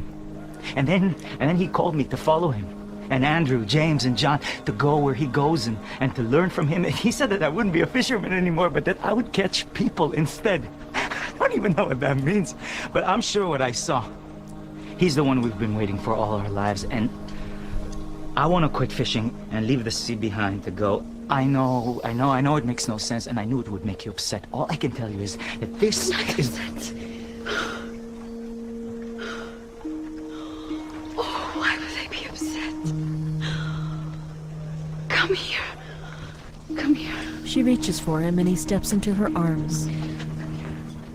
And then he called me to follow him. And Andrew, James, and John to go where he goes and to learn from him. And he said that I wouldn't be a fisherman anymore, but that I would catch people instead. I don't even know what that means, but I'm sure what I saw. He's the one we've been waiting for all our lives, and I want to quit fishing and leave the sea behind to go. I know it makes no sense, and I knew it would make you upset. All I can tell you is that this is... Oh, why would I be upset? Come here. Come here. She reaches for him, and he steps into her arms.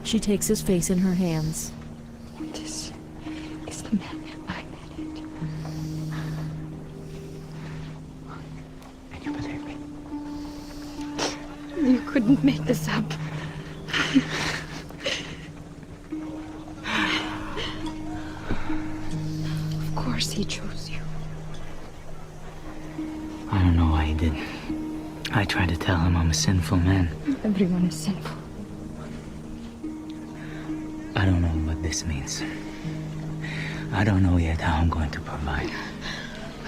She takes his face in her hands. This is the man I needed. And you believe me? You couldn't make this up. Of course he chose you. I don't know why he did. I tried to tell him I'm a sinful man. Everyone is sinful. I don't know what this means. I don't know yet how I'm going to provide.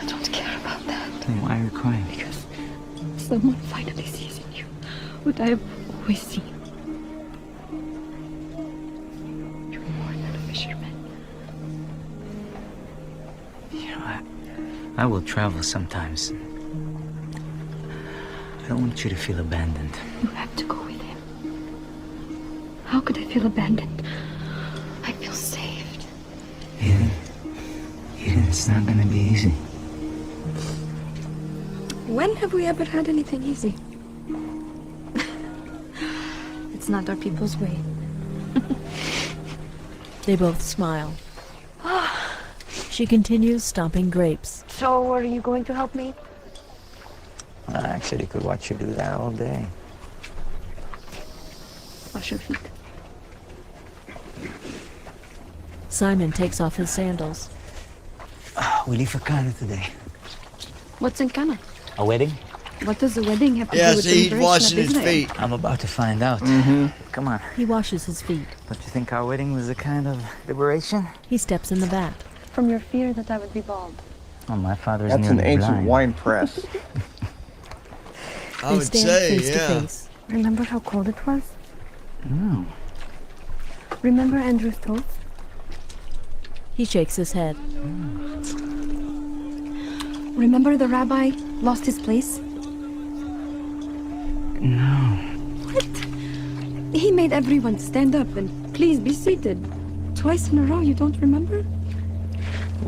I don't care about that. Then why are you crying? Because someone finally sees in you what I have always seen. You're more than a fisherman. You know, I will travel sometimes. I don't want you to feel abandoned. You have to go with him. How could I feel abandoned? I feel saved. Eden, it's not gonna be easy. When have we ever had anything easy? It's not our people's way. They both smile. She continues stomping grapes. So, are you going to help me? I actually could watch you do that all day. Wash your feet. Simon takes off his sandals. We leave for Canada today. What's in Cana? A wedding? What does the wedding have to Yeah, do with see, the he's liberation washing of his Israel? feet. I'm about to find out. Come on. He washes his feet. Don't you think our wedding was a kind of liberation? He steps in the vat. From your fear that I would be bald. Oh, my father's That's an nearly ancient blind. wine press. I They would stand say, face yeah. to face. Remember how cold it was? No. Remember Andrew's toast? He shakes his head. Remember the rabbi lost his place? No. What? He made everyone stand up and please be seated. Twice in a row, you don't remember?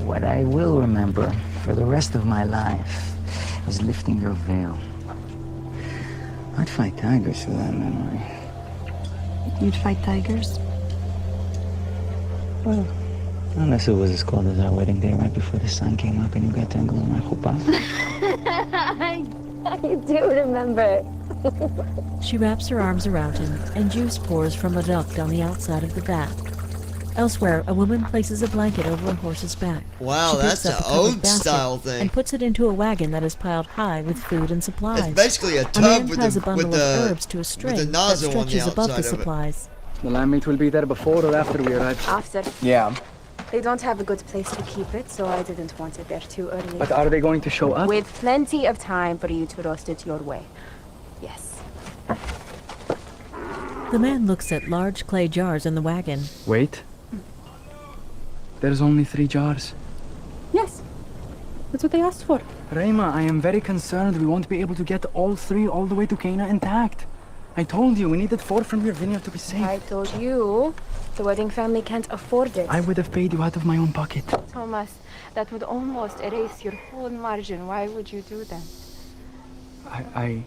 What I will remember for the rest of my life is lifting your veil. I'd fight tigers for that memory. You'd fight tigers? Well, unless it was as cold as our wedding day right before the sun came up and you got tangled in my chuppah. I do remember. She wraps her arms around him, and juice pours from a duct on the outside of the vat. Elsewhere, a woman places a blanket over a horse's back. Wow, She that's picks up an a covered old basket style thing. and puts it into a wagon that is piled high with food and supplies. It's basically a A tub man with ties the a bundle with the of herbs to a string that nozzle on the stretches above the outside of it. supplies. The lamb meat will be there before or after we arrive. After. Yeah. They don't have a good place to keep it, so I didn't want it there too early. But are they going to show up? With plenty of time for you to roast it your way. Yes. The man looks at large clay jars in the wagon. Wait. There's only 3 jars. Yes. That's what they asked for. Rayma, I am very concerned we won't be able to get all 3 all the way to Cana intact. I told you we needed 4 from your vineyard to be safe. I told you the wedding family can't afford it. I would have paid you out of my own pocket. Thomas, that would almost erase your whole margin. Why would you do that? I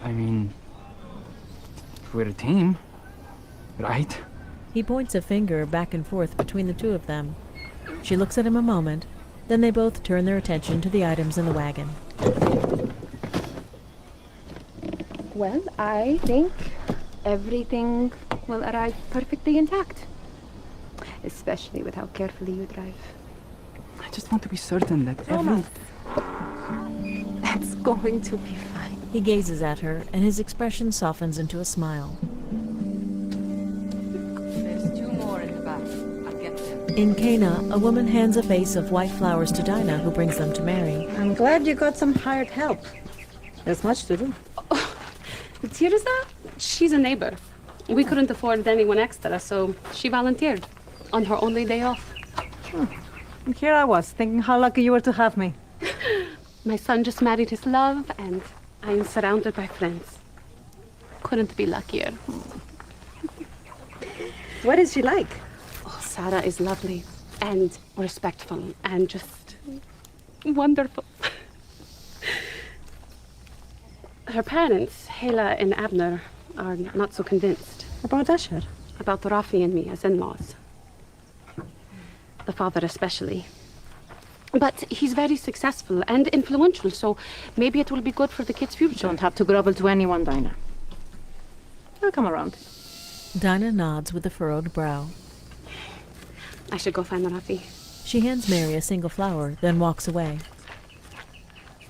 mean, we're a team, right? He points a finger back and forth between the two of them. She looks at him a moment, then they both turn their attention to the items in the wagon. Well, I think everything will arrive perfectly intact. Especially with how carefully you drive. I just want to be certain that Thomas. It's going to be fine. He gazes at her, and his expression softens into a smile. There's 2 more in the back. I'll get them. In Cana, a woman hands a vase of white flowers to Dinah, who brings them to Mary. I'm glad you got some hired help. There's much to do. Tirza, she's a neighbor. We couldn't afford anyone extra, so she volunteered on her only day off. And here I was, thinking how lucky you were to have me. My son just married his love, and I'm surrounded by friends. Couldn't be luckier. What is she like? Oh, Sarah is lovely and respectful and just wonderful. Her parents, Hela and Abner, are not so convinced. About Asher? About Rafi and me as in-laws. The father especially. But he's very successful and influential, so maybe it will be good for the kids' future. Don't have to grovel to anyone, Dinah. I'll come around. Dinah nods with a furrowed brow. I should go find Rafi. She hands Mary a single flower, then walks away.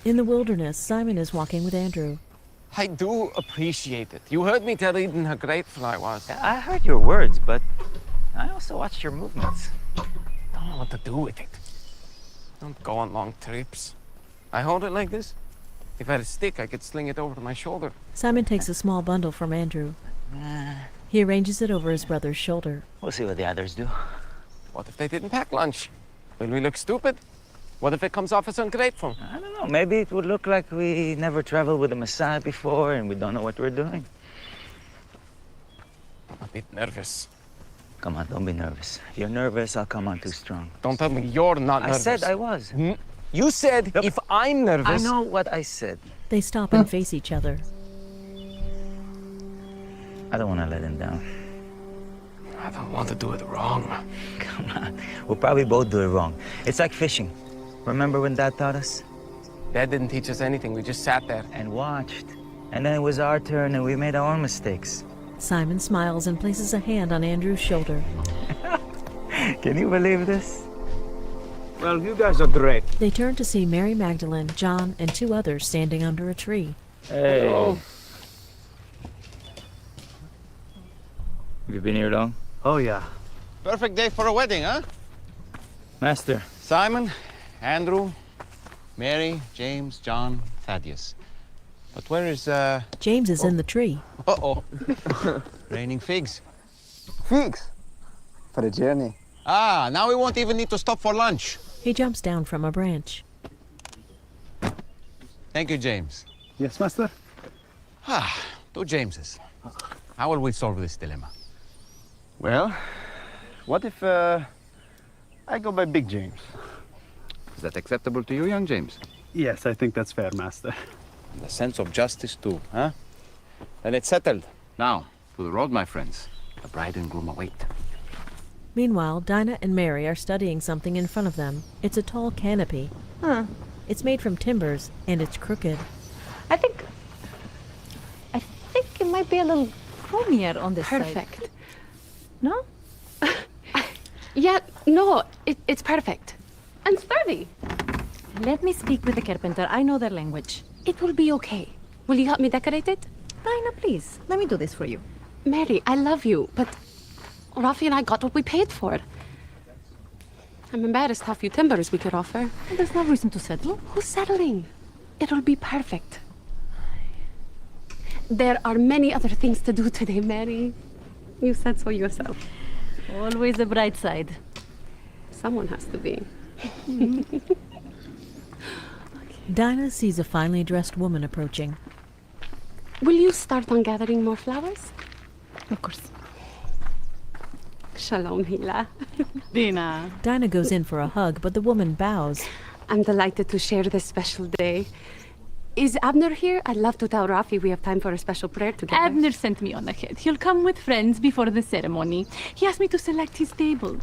In the wilderness, Simon is walking with Andrew. I do appreciate it. You heard me tell Eden how grateful I was. I heard your words, but I also watched your movements. Don't know what to do with it. Don't go on long trips. I hold it like this. If I had a stick, I could sling it over my shoulder. Simon takes a small bundle from Andrew. He arranges it over his brother's shoulder. We'll see what the others do. What if they didn't pack lunch? Will we look stupid? What if it comes off as ungrateful? I don't know. Maybe it would look like we never traveled with the Messiah before and we don't know what we're doing. I'm a bit nervous. Come on, don't be nervous. If you're nervous, I'll come on too strong. Don't tell me you're not nervous. I said I was. You said Look, if I'm nervous... I know what I said. They stop and face each other. I don't want to let him down. I don't want to do it wrong. Come on. We'll probably both do it wrong. It's like fishing. Remember when Dad taught us? Dad didn't teach us anything. We just sat there. And watched. And then it was our turn and we made our own mistakes. Simon smiles and places a hand on Andrew's shoulder. Can you believe this? Well, you guys are great. They turn to see Mary Magdalene, John, and 2 others standing under a tree. Hey. Have you been here long? Oh, yeah. Perfect day for a wedding, huh? Master. Simon, Andrew, Mary, James, John, Thaddeus. But where is, James is in the tree. Uh-oh. Raining figs. Figs? For the journey. Ah, now we won't even need to stop for lunch. He jumps down from a branch. Thank you, James. Yes, Master? Ah, 2 Jameses. How will we solve this dilemma? Well, what if I go by Big James? Is that acceptable to you, young James? Yes, I think that's fair, Master. The sense of justice, too, huh? Then it's settled. Now, to the road, my friends. The bride and groom await. Meanwhile, Dinah and Mary are studying something in front of them. It's a tall canopy. It's made from timbers, and it's crooked. I think it might be a little chromier on this side. Perfect. No? Yeah, no, it's perfect. And sturdy. Let me speak with the carpenter. I know their language. It will be okay. Will you help me decorate it? Dinah, please. Let me do this for you. Mary, I love you, but Rafi and I got what we paid for. I'm embarrassed how few timbers we could offer. There's no reason to settle. Who's settling? It'll be perfect. There are many other things to do today, Mary. You said so yourself. Always a bright side. Someone has to be. Dinah sees a finely dressed woman approaching. Will you start on gathering more flowers? Of course. Shalom, Hila. Dina. Dinah goes in for a hug, but the woman bows. I'm delighted to share this special day. Is Abner here? I'd love to tell Rafi we have time for a special prayer together. Abner sent me on ahead. He'll come with friends before the ceremony. He asked me to select his table.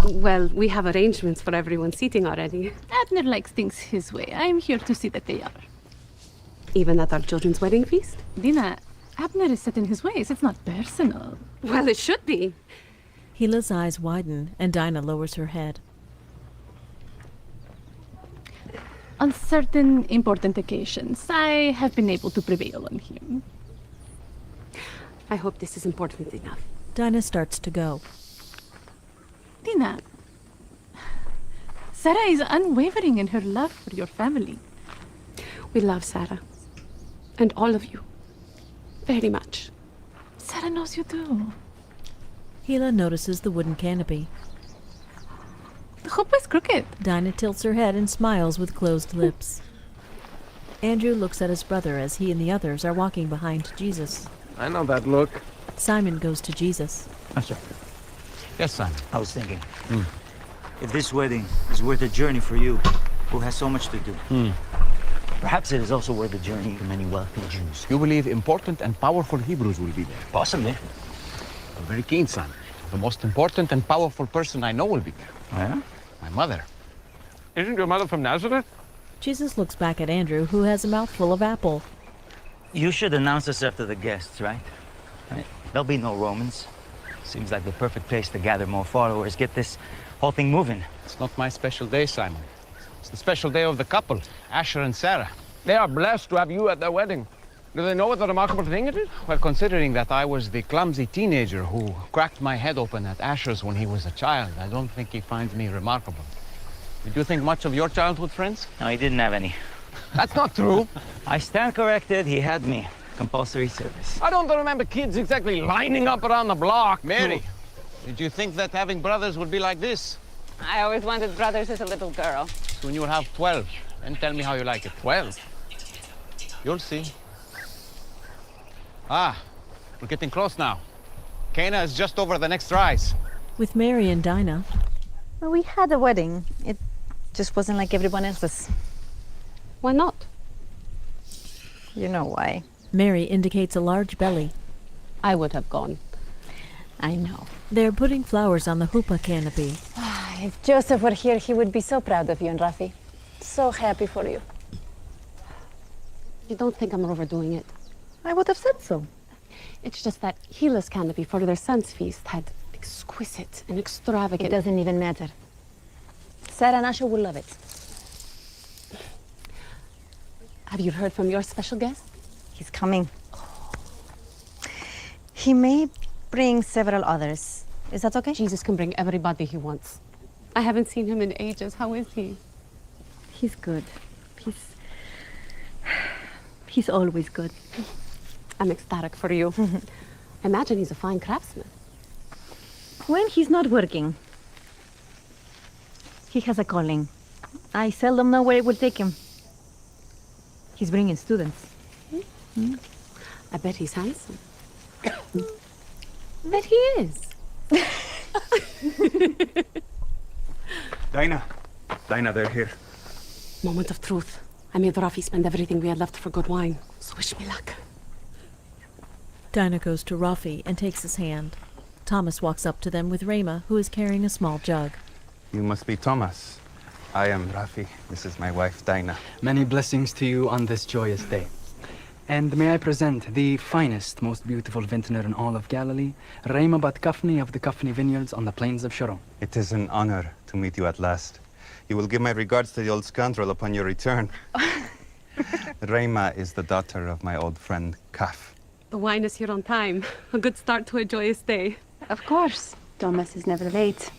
Well, we have arrangements for everyone's seating already. Abner likes things his way. I'm here to see that they are. Even at our children's wedding feast? Dina, Abner is set in his ways. It's not personal. Well, it should be. Hila's eyes widen, and Dinah lowers her head. On certain important occasions, I have been able to prevail on him. I hope this is important enough. Dinah starts to go. Dina, Sarah is unwavering in her love for your family. We love Sarah. And all of you. Very much. Sarah knows you do. Hila notices the wooden canopy. The hoop is crooked. Dinah tilts her head and smiles with closed lips. Andrew looks at his brother as he and the others are walking behind Jesus. I know that look. Simon goes to Jesus. Master. Yes, Simon. I was thinking, if this wedding is worth the journey for you, who has so much to do, perhaps it is also worth the journey to many wealthy Jews. You believe important and powerful Hebrews will be there? Possibly. I'm very keen, Simon. The most important and powerful person I know will be there. Yeah? My mother. Isn't your mother from Nazareth? Jesus looks back at Andrew, who has a mouthful of apple. You should announce us after the guests, right? There'll be no Romans. Seems like the perfect place to gather more followers, get this whole thing moving. It's not my special day, Simon. It's the special day of the couple, Asher and Sarah. They are blessed to have you at their wedding. Do they know what a remarkable thing it is? Well, considering that I was the clumsy teenager who cracked my head open at Asher's when he was a child, I don't think he finds me remarkable. Did you think much of your childhood friends? No, he didn't have any. That's not true. I stand corrected. He had me. Compulsory service. I don't remember kids exactly lining up around the block. Mary, did you think that having brothers would be like this? I always wanted brothers as a little girl. Soon you'll have 12. Then tell me how you like it. 12? You'll see. Ah, we're getting close now. Cana is just over the next rise. With Mary and Dinah, Well, we had a wedding. It just wasn't like everyone else's. Why not? You know why. Mary indicates a large belly. I would have gone. I know. They're putting flowers on the huppah canopy. If Joseph were here, he would be so proud of you and Rafi. So happy for you. You don't think I'm overdoing it? I would have said so. It's just that Gila's canopy for their son's feast had exquisite and extravagant... It doesn't even matter. Sarah and Asha will love it. Have you heard from your special guest? He's coming. He may bring several others. Is that okay? Jesus can bring everybody he wants. I haven't seen him in ages. How is he? He's good. He's always good. I'm ecstatic for you. Imagine he's a fine craftsman. When he's not working, he has a calling. I seldom know where it will take him. He's bringing students. I bet he's handsome. Bet he is. Dinah, they're here. Moment of truth. I made Rafi spend everything we had left for good wine. So wish me luck. Dinah goes to Rafi and takes his hand. Thomas walks up to them with Rema, who is carrying a small jug. You must be Thomas. I am Rafi. This is my wife, Dinah. Many blessings to you on this joyous day. And may I present the finest, most beautiful vintner in all of Galilee, Rema Bat Kafni of the Kafni Vineyards on the plains of Sharon. It is an honor to meet you at last. You will give my regards to the old scoundrel upon your return. Rema is the daughter of my old friend, Kaf. The wine is here on time. A good start to a joyous day. Of course. Thomas is never late.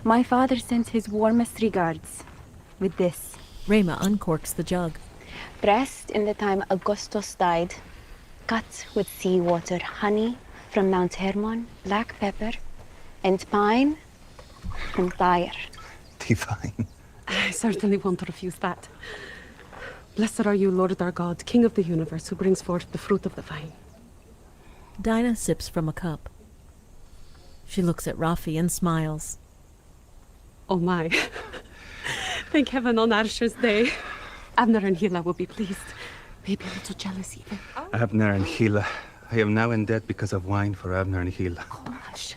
My father sends his warmest regards with this. Rema uncorks the jug. Pressed in the time Augustus died, cut with seawater, honey from Mount Hermon, black pepper, and pine from Tyre. Divine. I certainly won't refuse that. Blessed are you, Lord our God, King of the universe, who brings forth the fruit of the vine. Dinah sips from a cup. She looks at Rafi and smiles. Oh my. Thank heaven on Asher's day. Abner and Hila will be pleased. Maybe a little jealous even. Abner and Hila. I am now in debt because of wine for Abner and Hila. Oh, hush.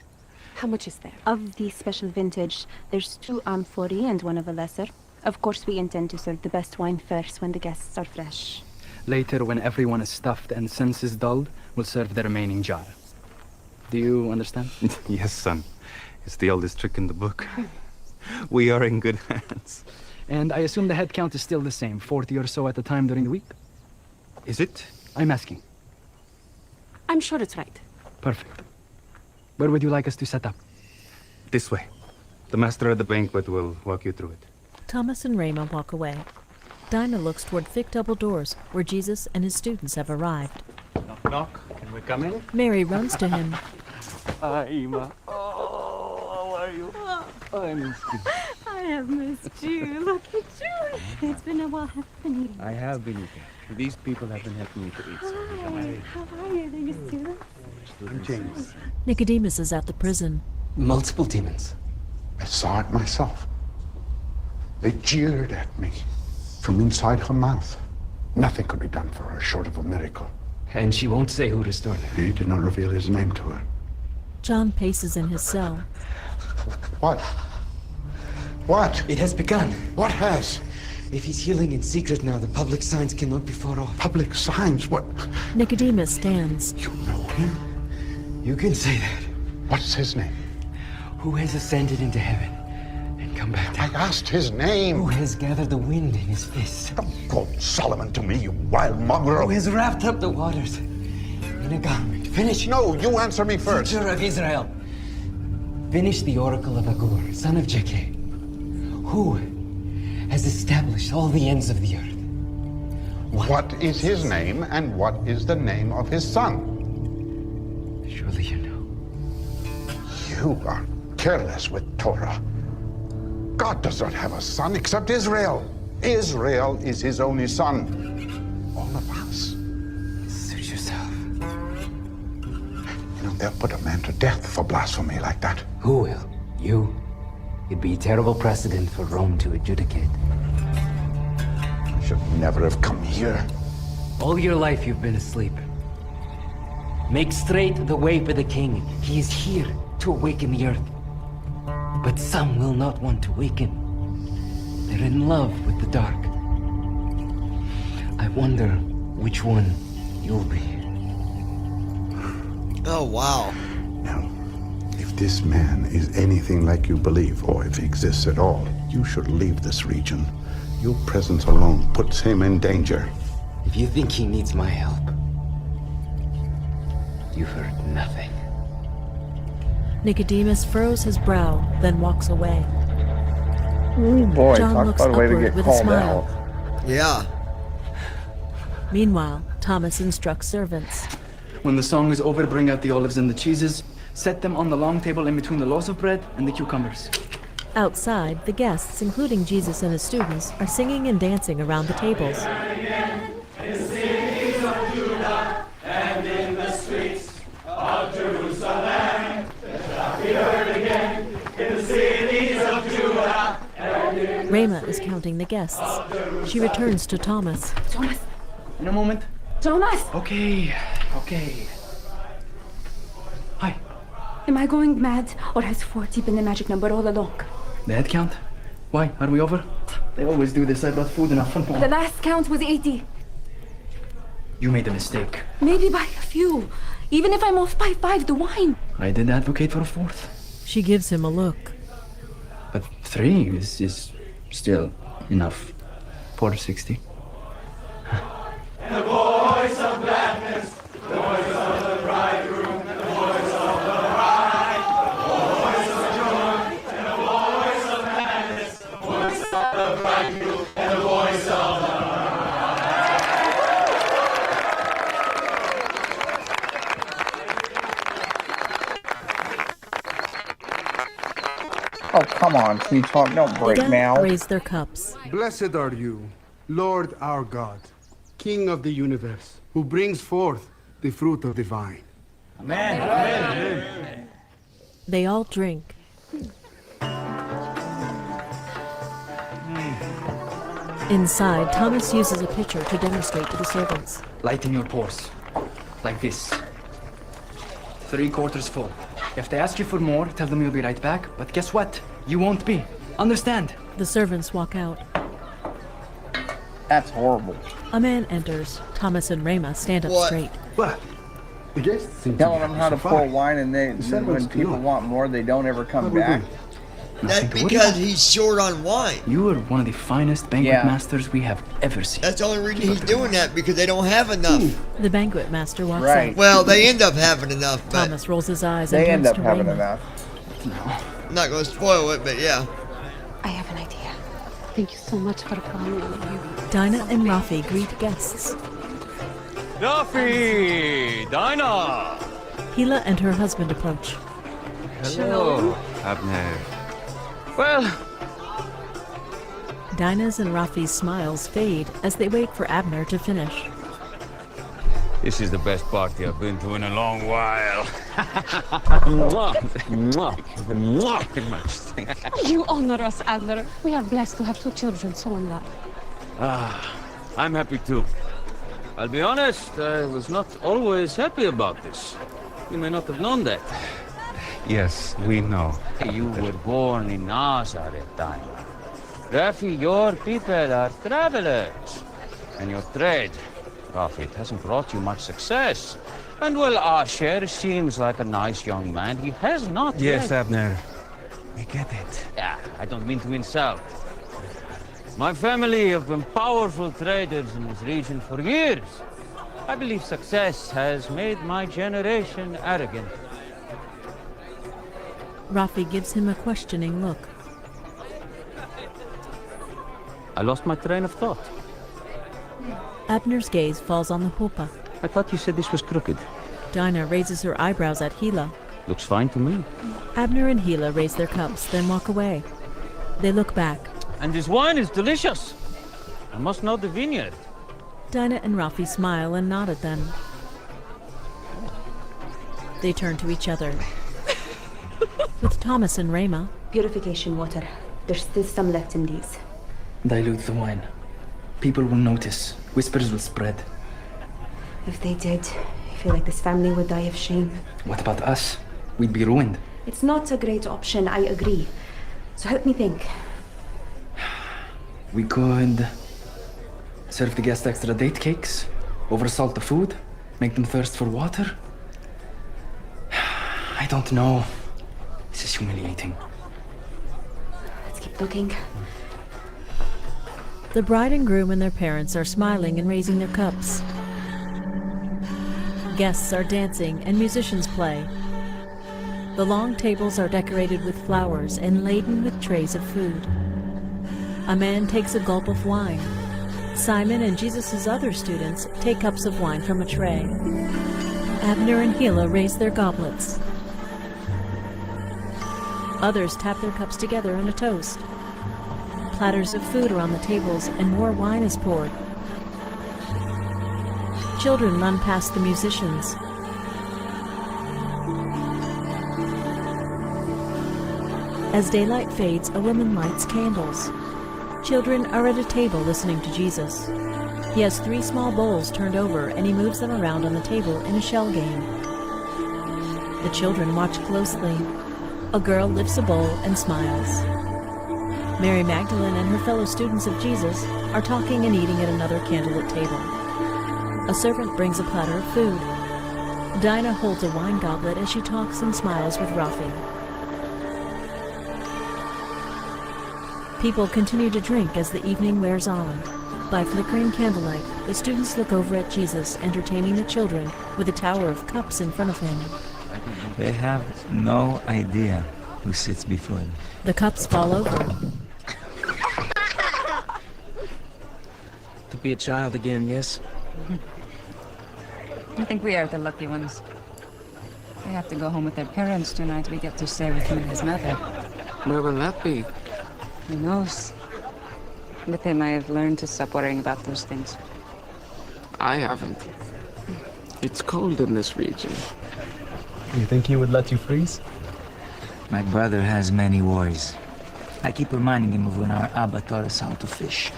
How much is there? Of the special vintage, there's 2 amphorae and 1 of a lesser. Of course, we intend to serve the best wine first when the guests are fresh. Later, when everyone is stuffed and senses dulled, we'll serve the remaining jar. Do you understand? Yes, son. It's the oldest trick in the book. We are in good hands. And I assume the head count is still the same, 40 or so at a time during the week? Is it? I'm asking. I'm sure it's right. Perfect. Where would you like us to set up? This way. The master of the banquet will walk you through it. Thomas and Rema walk away. Dinah looks toward thick double doors where Jesus and his students have arrived. Knock, knock. Can we come in? Mary runs to him. Hi, Ima. Oh, how are you? I missed you. I have missed you. Look at you. It's been a while. Haven't you? I have been eating. These people have been helping me to eat. So Hi. How are you? Are you students? I'm James. Nicodemus is at the prison. Multiple demons. I saw it myself. They jeered at me from inside her mouth. Nothing could be done for her short of a miracle. And she won't say who restored her. He did not reveal his name to her. John paces in his cell. What? What? It has begun. What has? If he's healing in secret now, the public signs cannot be far off. Public signs? What? Nicodemus stands. You know him? You can say that. What's his name? Who has ascended into heaven and come back down? I asked his name. Who has gathered the wind in his fist? Don't quote Solomon to me, you wild mongrel. Who has wrapped up the waters in a garment? Finish. No, you answer me first. Future of Israel. Finish the oracle of Agur, son of Jakeh. Who has established all the ends of the earth? What is his name, and what is the name of his son? Surely you know. You are careless with Torah. God does not have a son except Israel. Israel is his only son. All of us. Suit yourself. You know, they'll put a man to death for blasphemy like that. Who will? You? It'd be a terrible precedent for Rome to adjudicate. I should never have come here. All your life you've been asleep. Make straight the way for the king. He is here to awaken the earth. But some will not want to waken. They're in love with the dark. I wonder which one you'll be. Oh, wow. Now, if this man is anything like you believe, or if he exists at all, you should leave this region. Your presence alone puts him in danger. If you think he needs my help, you've heard nothing. Nicodemus furrows his brow, then walks away. Oh boy, John talk looks about a way to upward get with a called smile. out. Yeah. Meanwhile, Thomas instructs. When the song is over, bring out the olives and the cheeses. Set them on the long table in between the loaves of bread and the cucumbers. Outside, the guests, including Jesus and his students, are singing and dancing around the tables. And in the streets of Jerusalem, shall be heard again in the cities of Judah. Rama is counting the guests. She returns to Thomas. Thomas! In a moment. Thomas! Okay. Am I going mad, or has 40 been the magic number all along? The head count? Why? Are we over? They always do this. I brought food enough for more. The last count was 80. You made a mistake. Maybe by a few. Even if I'm off by 5, the wine. I did advocate for a fourth. She gives him a look. But 3 is still enough for 60. And the voice of gladness, the voice of the bridegroom, the voice of the bride, the voice of joy, and the voice of gladness, the voice of the bridegroom, and the voice of the Oh, come on, can you talk? Don't break They now. raise their cups. Blessed are you, Lord our God, King of the universe, who brings forth the fruit of the vine. Amen. They all drink. Inside, Thomas uses a pitcher to demonstrate to the servants. Lighten your pores. Like this. 3/4 full. If they ask you for more, tell them you'll be right back. But guess what? You won't be. Understand? The servants walk out. That's horrible. A man enters. Thomas and Rama stand up What? straight. What? The guests seem to Telling be them how to so pour fine. wine, and The servants when people do. want more, they don't ever come What are we back. doing? That's Nothing to worry because about. he's short on wine. You are one of the finest banquet Yeah. masters we have ever seen. That's the only reason he's doing that, because they don't have enough. The banquet master walks Right. out. Well, they end up having enough, but Thomas rolls his eyes They and end turns up to having Rama. enough. I'm not going to spoil it, but yeah. I have an idea. Thank you so much for coming. Dinah and Rafi greet guests. Rafi! Dinah! Hila and her husband approach. Hello, Abner. Well, Dinah's and Rafi's smiles fade as they wait for Abner to finish. this is the best party I've been to in a long while. Mwah, mwah, mwah, too much. You honor us, Adler. We are blessed to have 2 children, so am I. I'm happy too. I'll be honest, I was not always happy about this. You may not have known that. Yes, we know. You were born in Nazareth, Dinah. Rafi, your people are travelers. And your trade, Rafi, it hasn't brought you much success. And well, Asher seems like a nice young man. He has not Yes, yet. Abner. We get it. Yeah, I don't mean to insult. My family have been powerful traders in this region for years. I believe success has made my generation arrogant. Rafi gives him a questioning look. I lost my train of thought. Abner's gaze falls on the huppah. I thought you said this was crooked. Dinah raises her eyebrows at Hila. Looks fine to me. Abner and Hila raise their cups, then walk away. They look back. And this wine is delicious. I must know the vineyard. Dinah and Rafi smile and nod at them. They turn to each other. With Thomas and Rema. Purification water. There's still some left in these. Dilute the wine. People will notice. Whispers will spread. If they did, I feel like this family would die of shame. What about us? We'd be ruined. It's not a great option, I agree. So help me think. We could serve the guests extra date cakes, oversalt the food, make them thirst for water. I don't know. This is humiliating. Let's keep looking. The bride and groom and their parents are smiling and raising their cups. Guests are dancing and musicians play. The long tables are decorated with flowers and laden with trays of food. A man takes a gulp of wine. Simon and Jesus' other students take cups of wine from a tray. Abner and Hila raise their goblets. Others tap their cups together in a toast. Platters of food are on the tables and more wine is poured. Children run past the musicians. As daylight fades, a woman lights candles. Children are at a table listening to Jesus. He has 3 small bowls turned over and he moves them around on the table in a shell game. The children watch closely. A girl lifts a bowl and smiles. Mary Magdalene and her fellow students of Jesus are talking and eating at another candlelit table. A servant brings a platter of food. Dinah holds a wine goblet as she talks and smiles with Rafi. People continue to drink as the evening wears on. By flickering candlelight, the students look over at Jesus entertaining the children with a tower of cups in front of him. They have no idea who sits before them. The cups fall over. To be a child again, yes? I think we are the lucky ones. They have to go home with their parents tonight. We get to stay with him and his mother. Where will that be? Who knows? With him, I have learned to stop worrying about those things. I haven't. It's cold in this region. You think he would let you freeze? My brother has many worries. I keep reminding him of when our Abba taught us how to fish.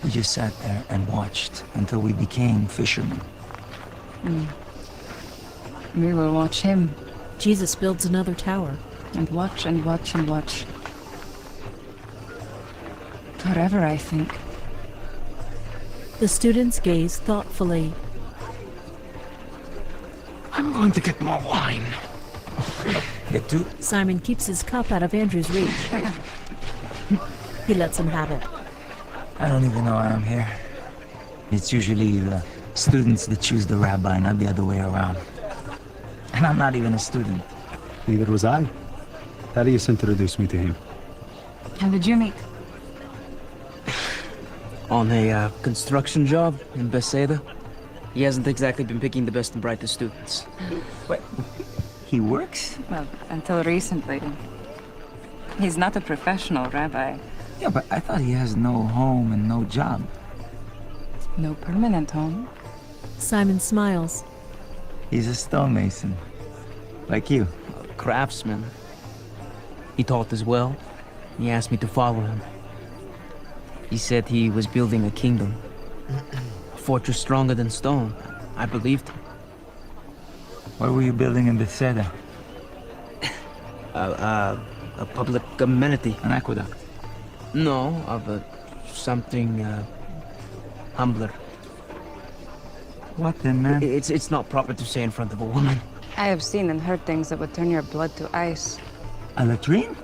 We just sat there and watched until we became fishermen. We will watch him. Jesus builds another tower. And watch and watch and watch. Forever, I think. The students gaze thoughtfully. I'm going to get more wine. Get two? Simon keeps his cup out of Andrew's reach. He lets him have it. I don't even know why I'm here. It's usually the students that choose the rabbi, not the other way around. And I'm not even a student. Neither was I. Thaddeus introduced me to him. How did you meet? On a construction job in Bethsaida. He hasn't exactly been picking the best and brightest students. What? He works? Well, until recently. He's not a professional rabbi. Yeah, but I thought he has no home and no job. No permanent home. Simon smiles. He's a stonemason. Like you. A craftsman. He taught as well. He asked me to follow him. He said he was building a kingdom. A fortress stronger than stone. I believed him. What were you building in Bethsaida? A public amenity. An aqueduct? No, of something humbler. What then, man? It's not proper to say in front of a woman. I have seen and heard things that would turn your blood to ice. A latrine?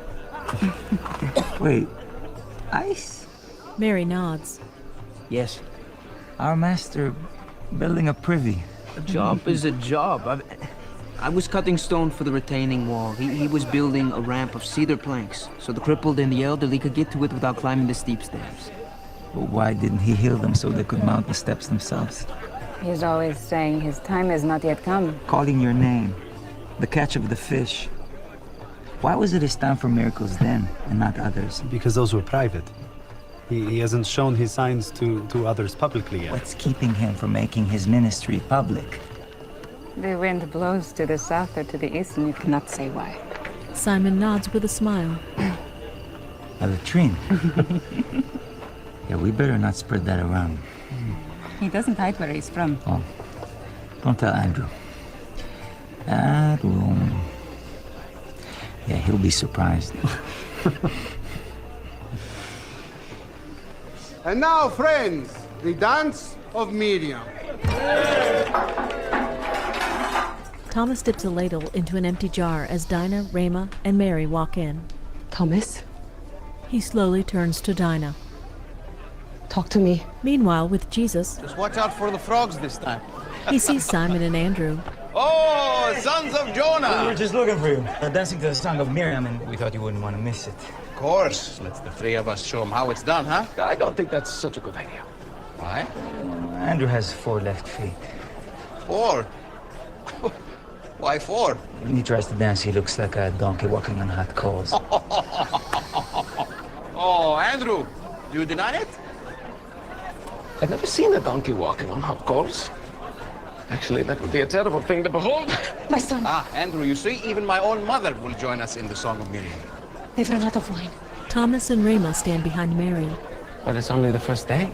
Wait, ice? Mary nods. Yes. Our master building a privy. A job is a job. I was cutting stone for the retaining wall. He was building a ramp of cedar planks, so the crippled and the elderly could get to it without climbing the steep stairs. But why didn't he heal them so they could mount the steps themselves? He's always saying his time has not yet come. Calling your name. The catch of the fish. Why was it his time for miracles then and not others? Because those were private. He hasn't shown his signs to others publicly yet. What's keeping him from making his ministry public? The wind blows to the south or to the east, and you cannot say why. Simon nods with a smile. A latrine. Yeah, we better not spread that around. He doesn't hide where he's from. Oh, don't tell Andrew. That room. Yeah, he'll be surprised. And now, friends, the dance of Miriam. Thomas dips a ladle into an empty jar as Dinah, Rama, and Mary walk in. Thomas? He slowly turns to Dinah. Talk to me. Meanwhile, with Jesus, Just watch out for the frogs this time. he sees Simon and Andrew. Oh, sons of Jonah! We were just looking for you. Dancing to the song of Miriam, and we thought you wouldn't want to miss it. Of course. Let's the three of us show them how it's done, huh? I don't think that's such a good idea. Why? Andrew has 4 left feet. 4? Why 4? When he tries to dance, he looks like a donkey walking on hot coals. Oh, Andrew, do you deny it? I've never seen a donkey walking on hot coals. Actually, that would be a terrible thing to behold. My son. Ah, Andrew, you see, even my own mother will join us in the Song of Miriam. They've run out of wine. Thomas and Rama stand behind Mary. But it's only the first day.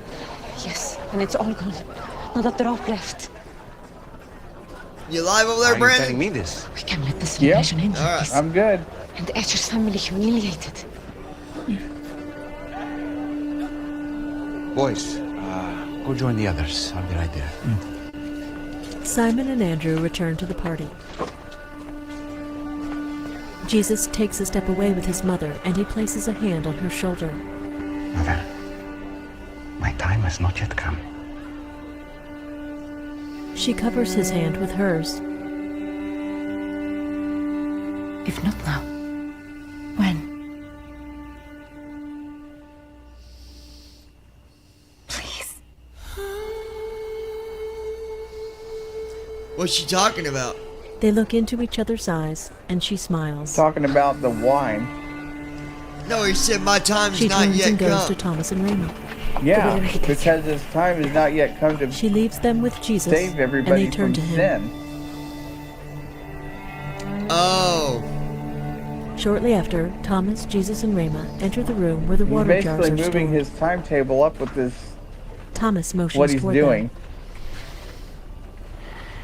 Yes, and it's all gone. Not a drop left. You live over there, Why are you Brandon? telling me this? We can't let the celebration end like this. I'm good. And Asher's family humiliated. Boys, go join the others. I'll be right there. Simon and Andrew return to the party. Jesus takes a step away with his mother, and he places a hand on her shoulder. Mother, my time has not yet come. She covers his hand with hers. If not now, when? Please. What's she talking about? They look into each other's eyes, and she smiles. Talking about the wine. No, he said my time's She not turns yet and goes come. to Thomas and Rama. Yeah, because his time has not yet come to She leaves them with Jesus, save and everybody they turn from to him. sin. Oh. Shortly after, Thomas, Jesus, and Rama enter the room where the He's water jars basically are moving stored. his timetable up with this, Thomas motions what he's toward doing. them.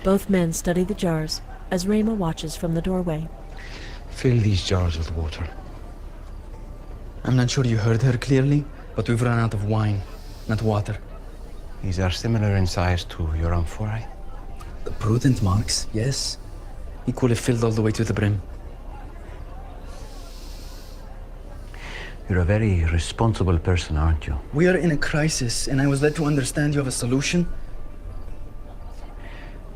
Both men study the jars as Rama watches from the doorway. Fill these jars with water. I'm not sure you heard her clearly, but we've run out of wine, not water. These are similar in size to your amphorae. The prudent marks, yes. Equally filled all the way to the brim. You're a very responsible person, aren't you? We are in a crisis, and I was led to understand you have a solution.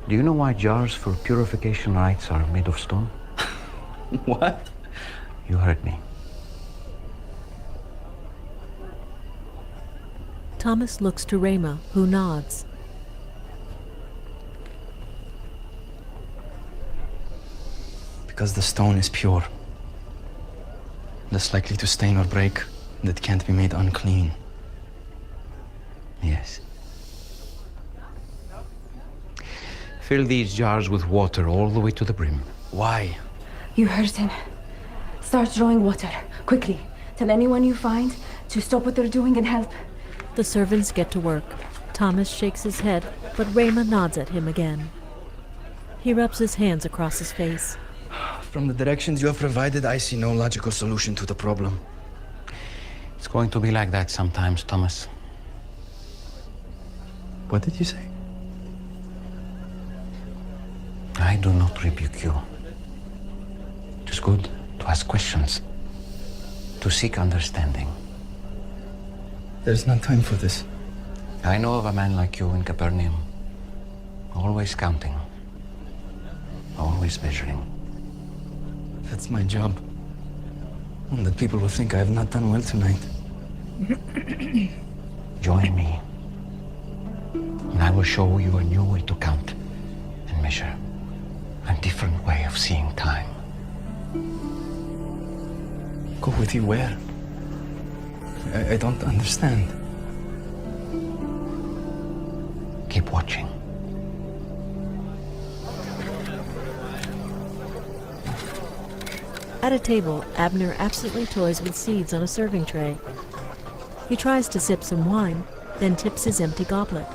Do you know why jars for purification rites are made of stone? What? You heard me. Thomas looks to Rama, who nods. Because the stone is pure. Less likely to stain or break, that can't be made unclean. Yes. Fill these jars with water all the way to the brim. Why? You heard him. Start drawing water, quickly. Tell anyone you find to stop what they're doing and help. The servants get to work. Thomas shakes his head, but Rama nods at him again. He rubs his hands across his face. From the directions you have provided, I see no logical solution to the problem. It's going to be like that sometimes, Thomas. What did you say? I do not rebuke you. It is good to ask questions, to seek understanding. There's not time for this. I know of a man like you in Capernaum, always counting, always measuring. That's my job. And that people will think I have not done well tonight. Join me, and I will show you a new way to count and measure, a different way of seeing time. Go with you where? I don't understand. Keep watching. At a table, Abner absently toys with seeds on a serving tray. He tries to sip some wine, then tips his empty goblet.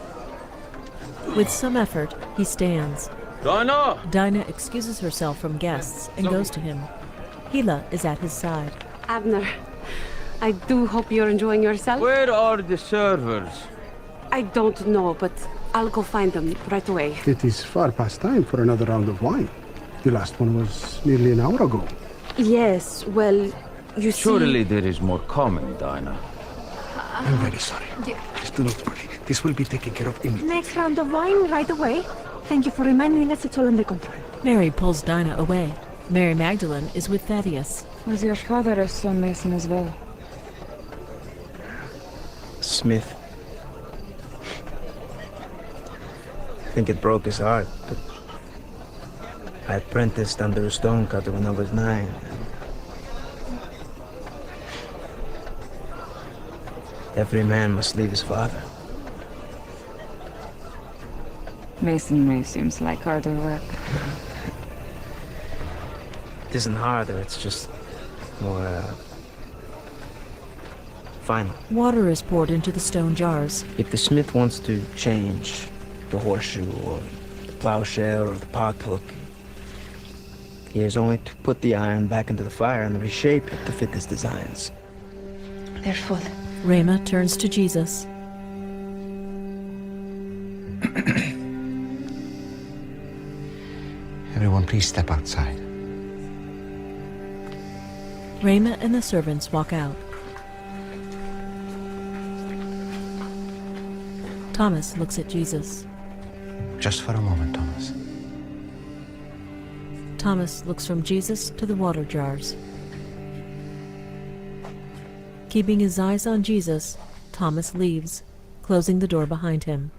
With some effort, he stands. Dinah! Dinah excuses herself from guests and goes to him. Hila is at his side. Abner, I do hope you're enjoying yourself. Where are the servers? I don't know, but I'll go find them right away. It is far past time for another round of wine. The last one was nearly an hour ago. Yes, well, you see... Surely there is more coming, Dinah. I'm very sorry. Just do not worry. This will be taken care of immediately. Next round of wine right away. Thank you for reminding us it's all under control. Mary pulls Dinah away. Mary Magdalene is with Thaddeus. Was your father a stonemason as well? Smith. I think it broke his heart, but I apprenticed under a stonecutter when I was 9. Every man must leave his father. Masonry seems like harder work. It isn't harder, it's just more, final. Water is poured into the stone jars. If the smith wants to change the horseshoe or the plowshare or the pothook, he has only to put the iron back into the fire and reshape it to fit his designs. They're full. Rama turns to Jesus. Everyone, please step outside. Rama and the servants walk out. Thomas looks at Jesus. Just for a moment, Thomas. Thomas looks from Jesus to the water jars. Keeping his eyes on Jesus, Thomas leaves, closing the door behind him.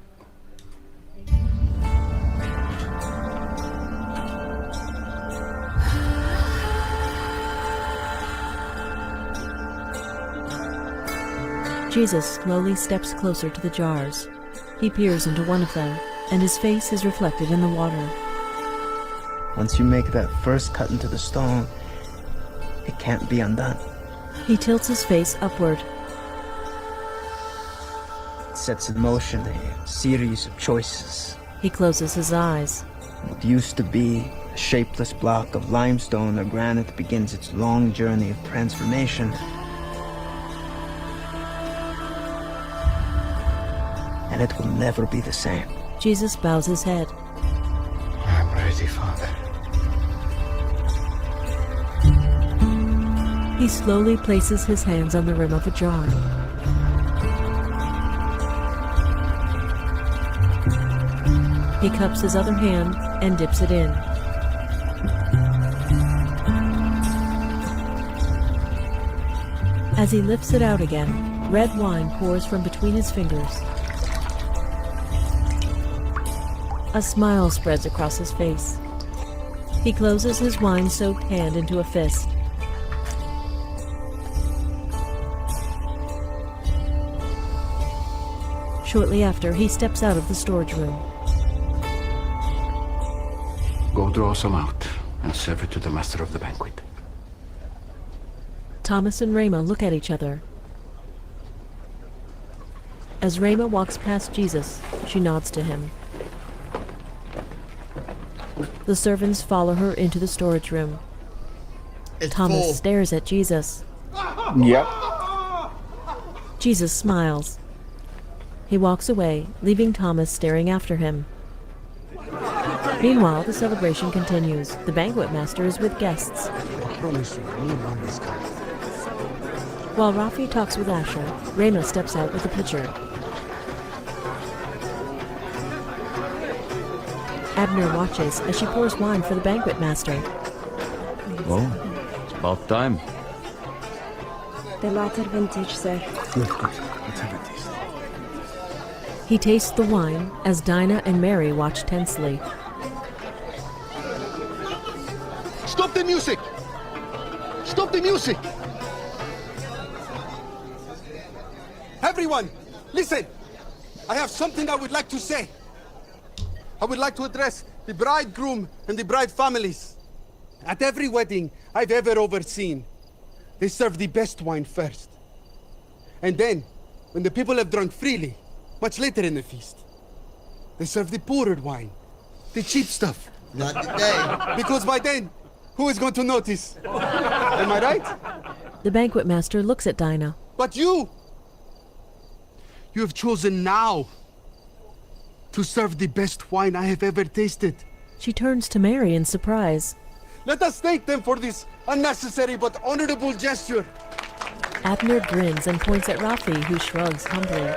Jesus slowly steps closer to the jars. He peers into one of them, and his face is reflected in the water. Once you make that first cut into the stone, it can't be undone. He tilts his face upward. It sets in motion a series of choices. He closes his eyes. What used to be a shapeless block of limestone or granite begins its long journey of transformation. And it will never be the same. Jesus bows his head. I'm ready, Father. He slowly places his hands on the rim of a jar. He cups his other hand and dips it in. As he lifts it out again, red wine pours from between his fingers. A smile spreads across his face. He closes his wine-soaked hand into a fist. Shortly after, he steps out of the storage room. Go draw some out and serve it to the master of the banquet. Thomas and Rama look at each other. As Rama walks past Jesus, she nods to him. The servants follow her into the storage room. Thomas full. stares at Jesus. Yep. Jesus smiles. He walks away, leaving Thomas staring after him. Meanwhile, the celebration continues. The banquet master is with guests. While Rafi talks with Asher, Rama steps out with a pitcher. Abner watches as she pours wine for the banquet master. Oh, it's about time. The latter vintage, sir. Good, good. Let's have a taste. He tastes the wine as Dinah and Mary watch tensely. Stop the music! Stop the music! Everyone, listen. I have something I would like to say. I would like to address the bridegroom and the bride families. At every wedding I've ever overseen, they serve the best wine first. And then, when the people have drunk freely, much later in the feast, they serve the poorer wine, the cheap stuff. Not today. Because by then, who is going to notice? Am I right? The banquet master looks at Dinah. But you have chosen now to serve the best wine I have ever tasted. She turns to Mary in surprise. Let us thank them for this unnecessary but honorable gesture. Abner grins and points at Rafi, who shrugs humbly.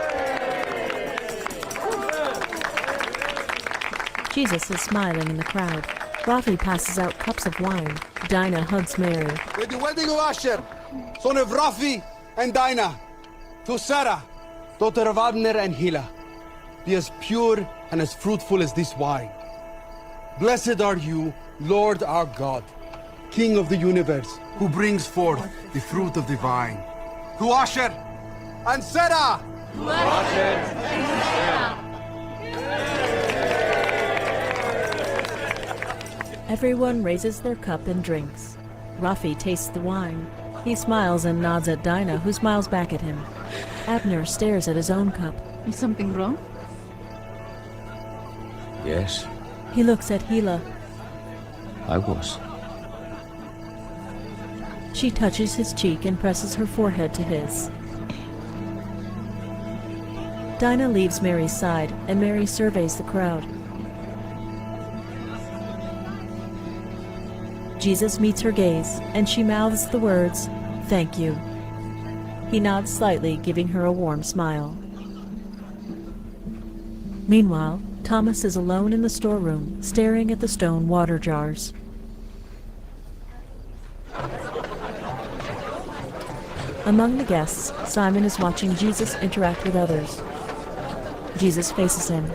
Jesus is smiling in the crowd. Rafi passes out cups of wine. Dinah hugs Mary. With the wedding of Asher, son of Rafi and Dinah, to Sarah, daughter of Abner and Hila, be as pure and as fruitful as this wine. Blessed are you, Lord our God, King of the universe, who brings forth the fruit of the vine. To Asher and Sarah! To Asher and Sarah! Everyone raises their cup and drinks. Rafi tastes the wine. He smiles and nods at Dinah, who smiles back at him. Abner stares at his own cup. Is something wrong? Yes, He looks at Hila. I was. She touches his cheek and presses her forehead to his. Dinah leaves Mary's side, and Mary surveys the crowd. Jesus meets her gaze, and she mouths the words, "Thank you." He nods slightly, giving her a warm smile. Meanwhile, Thomas is alone in the storeroom, staring at the stone water jars. Among the guests, Simon is watching Jesus interact with others. Jesus faces him.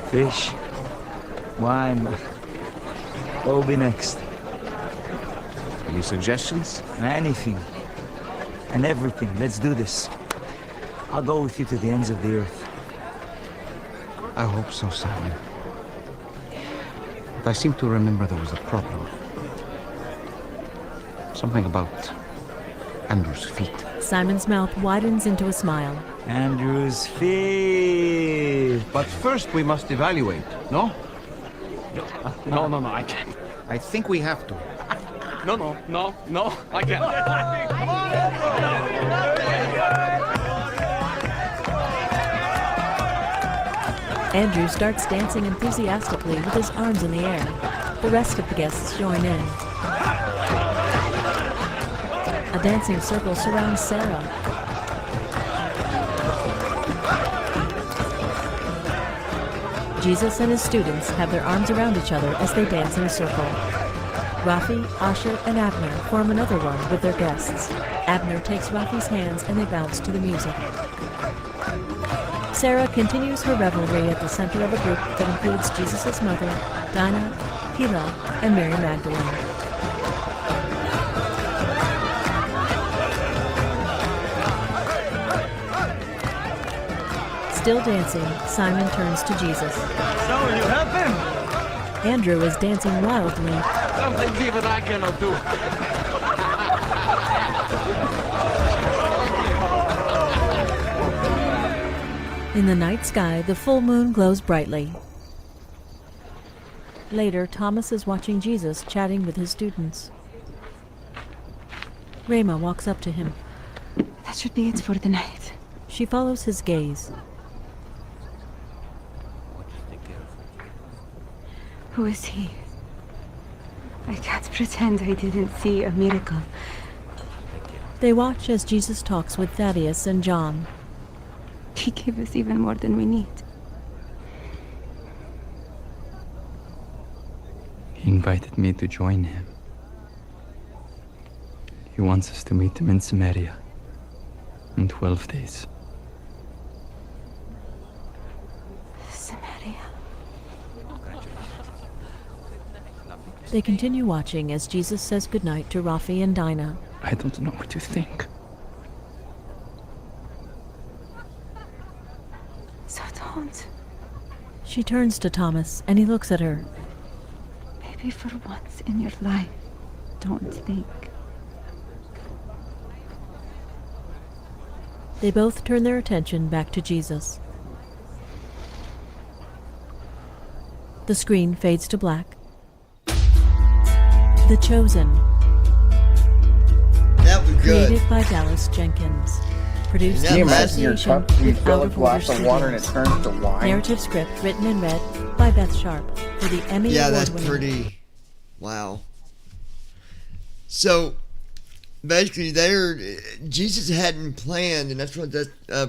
Fish, wine, what will be next? Any suggestions? Anything and everything. Let's do this. I'll go with you to the ends of the earth. I hope so, Simon. But I seem to remember there was a problem. Something about Andrew's feet. Simon's mouth widens into a smile. Andrew's feet. But first we must evaluate, no? No, I can't. I think we have to. No, I can't. Andrew starts dancing enthusiastically with his arms in the air. The rest of the guests join in. A dancing circle surrounds Sarah. Jesus and his students have their arms around each other as they dance in a circle. Rafi, Asher, and Abner form another one with their guests. Abner takes Rafi's hands and they bounce to the music. Sarah continues her revelry at the center of a group that includes Jesus' mother, Dinah, Hila, and Mary Magdalene. Still dancing, Simon turns to Jesus. So, you have him? Andrew is dancing wildly. Something even I cannot do. In the night sky, the full moon glows brightly. Later, Thomas is watching Jesus chatting with his students. Rema walks up to him. That should be it for the night. She follows his gaze. Who is he? I can't pretend I didn't see a miracle. They watch as Jesus talks with Thaddeus and John. He gave us even more than we need. He invited me to join him. He wants us to meet him in Samaria in 12 days. Samaria. They continue watching as Jesus says goodnight to Rafi and Dinah. I don't know what you think. Don't. She turns to Thomas, and he looks at her. Maybe for once in your life, don't think. They both turn their attention back to Jesus. The screen fades to black. The Chosen. That was good. Created by Dallas Jenkins. Produced Can you in imagine your association cup, you with fill Out a of Order glass of water and it Studios. turns to wine? Narrative script written and read by Beth Sharp for the Emmy Yeah, Award that's winner. pretty. Wow. So basically, Jesus hadn't planned, and that's what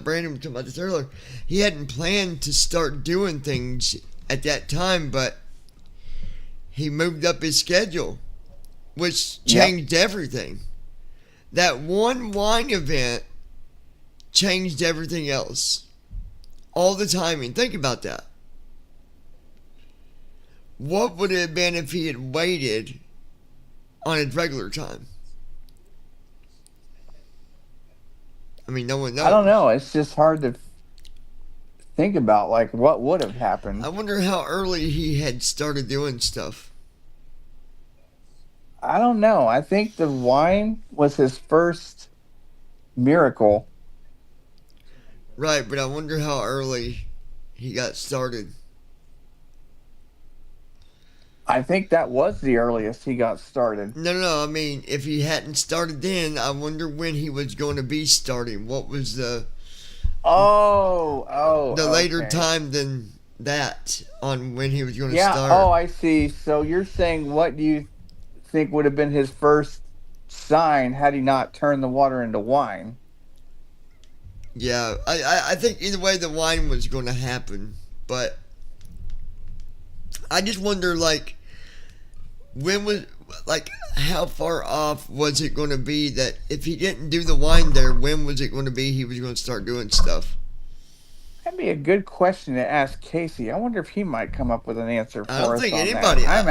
Brandon was talking about this earlier. He hadn't planned to start doing things at that time, but he moved up his schedule, which changed everything. That one wine event changed everything else. All the timing. Think about that. What would it have been if he had waited on his regular time? I mean, no one knows. I don't know. It's just hard to think about, like, what would have happened. I wonder how early he had started doing stuff. I don't know. I think the wine was his first miracle. Right, but I wonder how early he got started. I think that was the earliest he got started. No. I mean, if he hadn't started then, I wonder when he was going to be starting. What was the later okay. time than that on when he was going to Yeah. start? Oh, I see. So you're saying, what do you think would have been his first sign had he not turned the water into wine? Yeah, I think either way the wine was going to happen, but I just wonder, like, how far off was it going to be that if he didn't do the wine there, when was it going to be he was going to start doing stuff? That'd be a good question to ask Casey. I wonder if he might come up with an answer for us. I don't think on anybody. That.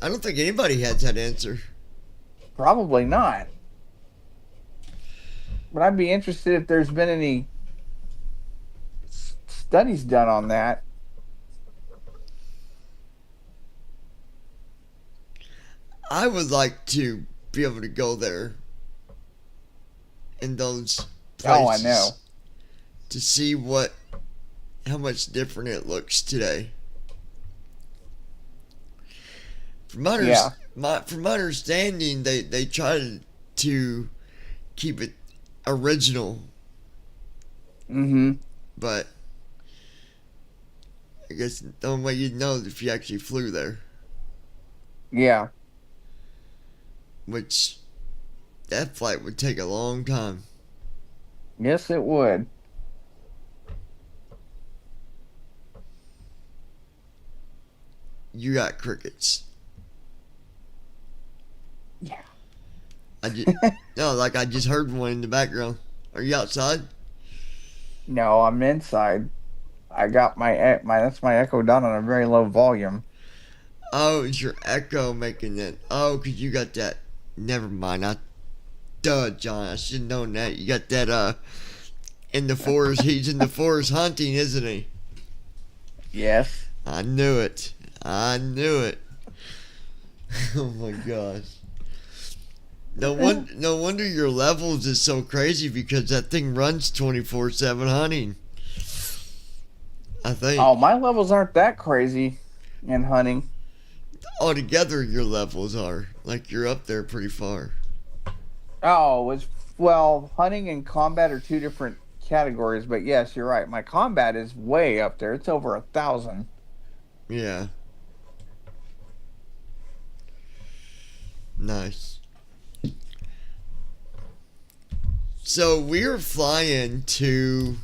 I don't think anybody has that answer. Probably not. But I'd be interested if there's been any studies done on that. I would like to be able to go there in those places. Oh, I know. To see how much different it looks today. From my understanding, they try to keep it original. Mm-hmm. But I guess the only way you'd know is if you actually flew there. Yeah. Which, that flight would take a long time. Yes, it would. You got crickets. Yeah. I just heard one in the background. Are you outside? No, I'm inside. I got that's my echo done on a very low volume. Oh, it's your echo making that. Oh, because you got that. Never mind. John. I should have known that. You got that, in the forest. He's in the forest hunting, isn't he? Yes. I knew it. Oh my gosh. No wonder your levels is so crazy, because that thing runs 24/7 hunting. I think. Oh, my levels aren't that crazy in hunting. Altogether, your levels are. Like, you're up there pretty far. Oh, hunting and combat are two different categories, but yes, you're right. My combat is way up there. It's over 1,000. Yeah. Nice. So we're flying to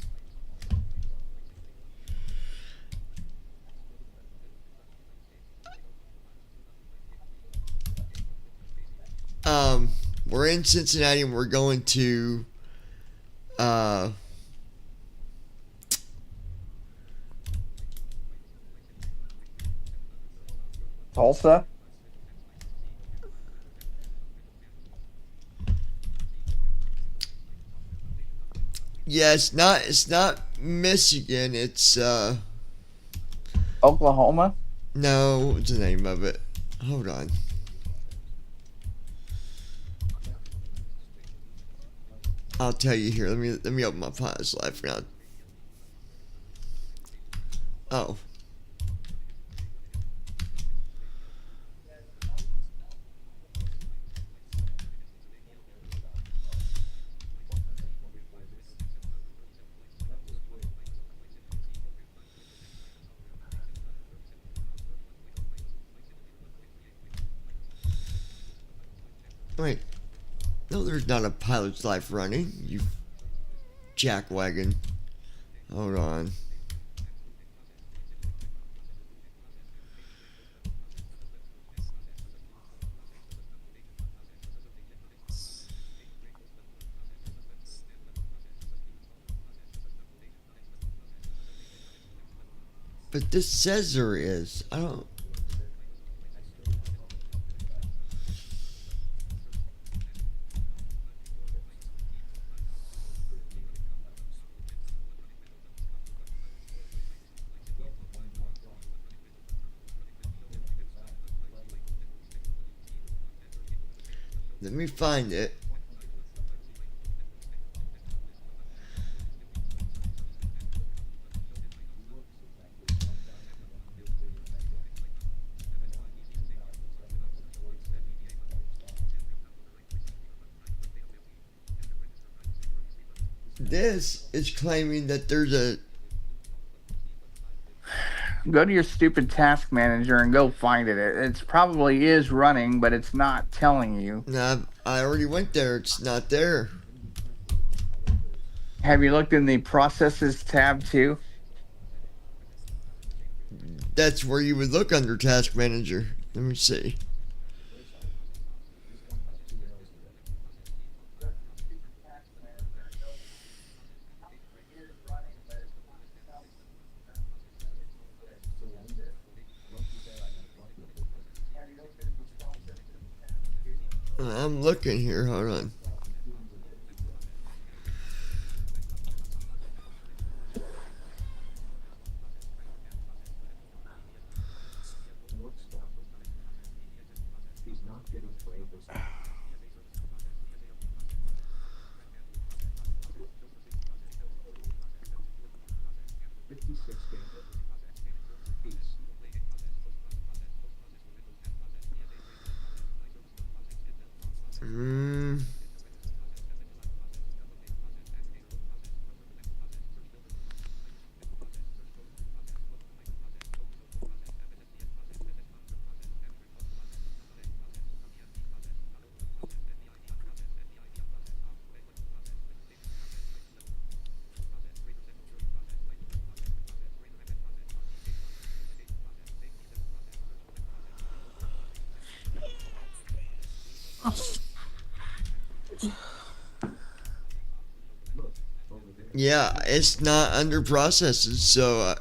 we're in Cincinnati, and we're going to Tulsa. Yeah, it's not Michigan. It's Oklahoma? no, what's the name of it? Hold on. I'll tell you here. Let me open my Pirates Life now. Oh. Wait. No, there's not a Pilot's Life running, you jackwagon. Hold on. But this says there is. I don't. Let me find it. This is claiming that there's a... Go to your stupid task manager and go find it. It probably is running, but it's not telling you. Nah, I already went there. It's not there. Have you looked in the processes tab too? That's where you would look under task manager. Let me see. I'm looking here. Hold on. Yeah, it's not under processes, so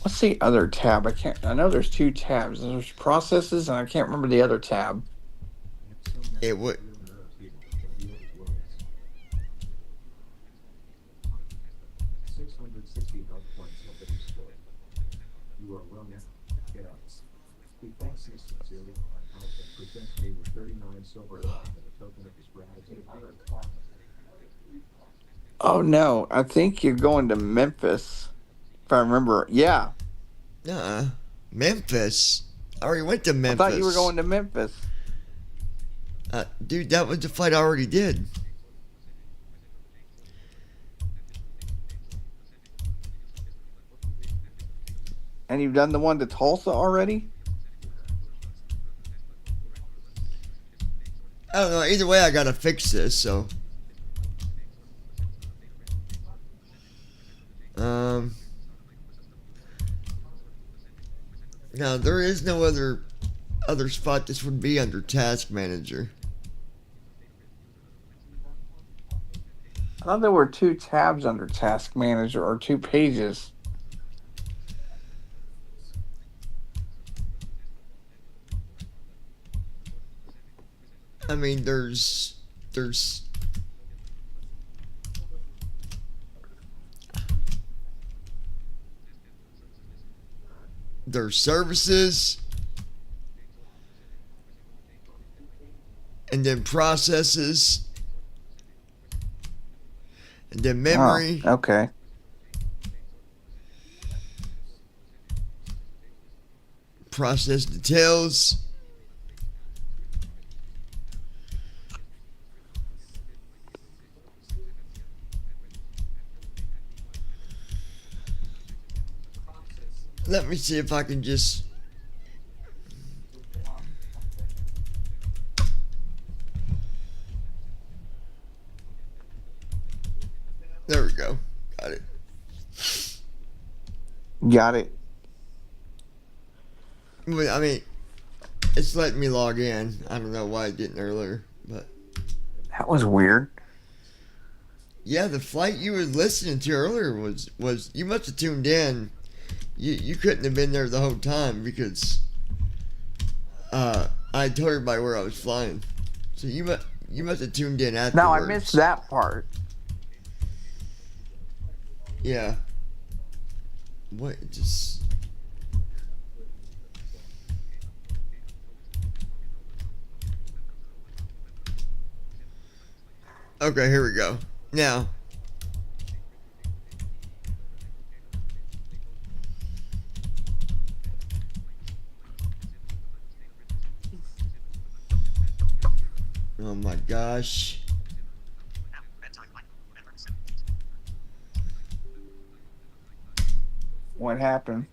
What's the other tab? I know there's two tabs. There's processes, and I can't remember the other tab. It would. Oh no, I think you're going to Memphis. If I remember, yeah. Memphis. I already went to Memphis. I thought you were going to Memphis. Dude, that was the flight I already did. And you've done the one to Tulsa already? I don't know. Either way, I gotta fix this, so. Now, there is no other spot this would be under Task Manager. I thought there were two tabs under Task Manager, or two pages. I mean, there's their services, and then processes, and then memory. Oh, okay. Process details. Let me see if I can just... There we go. Got it. Got it. I mean, it's letting me log in. I don't know why it didn't earlier, but... That was weird. Yeah, the flight you were listening to earlier was you must have tuned in. You couldn't have been there the whole time because I told everybody where I was flying. So you must have tuned in afterwards. No, I missed that part. Yeah. What just... Okay, here we go. Now, oh my gosh. What happened?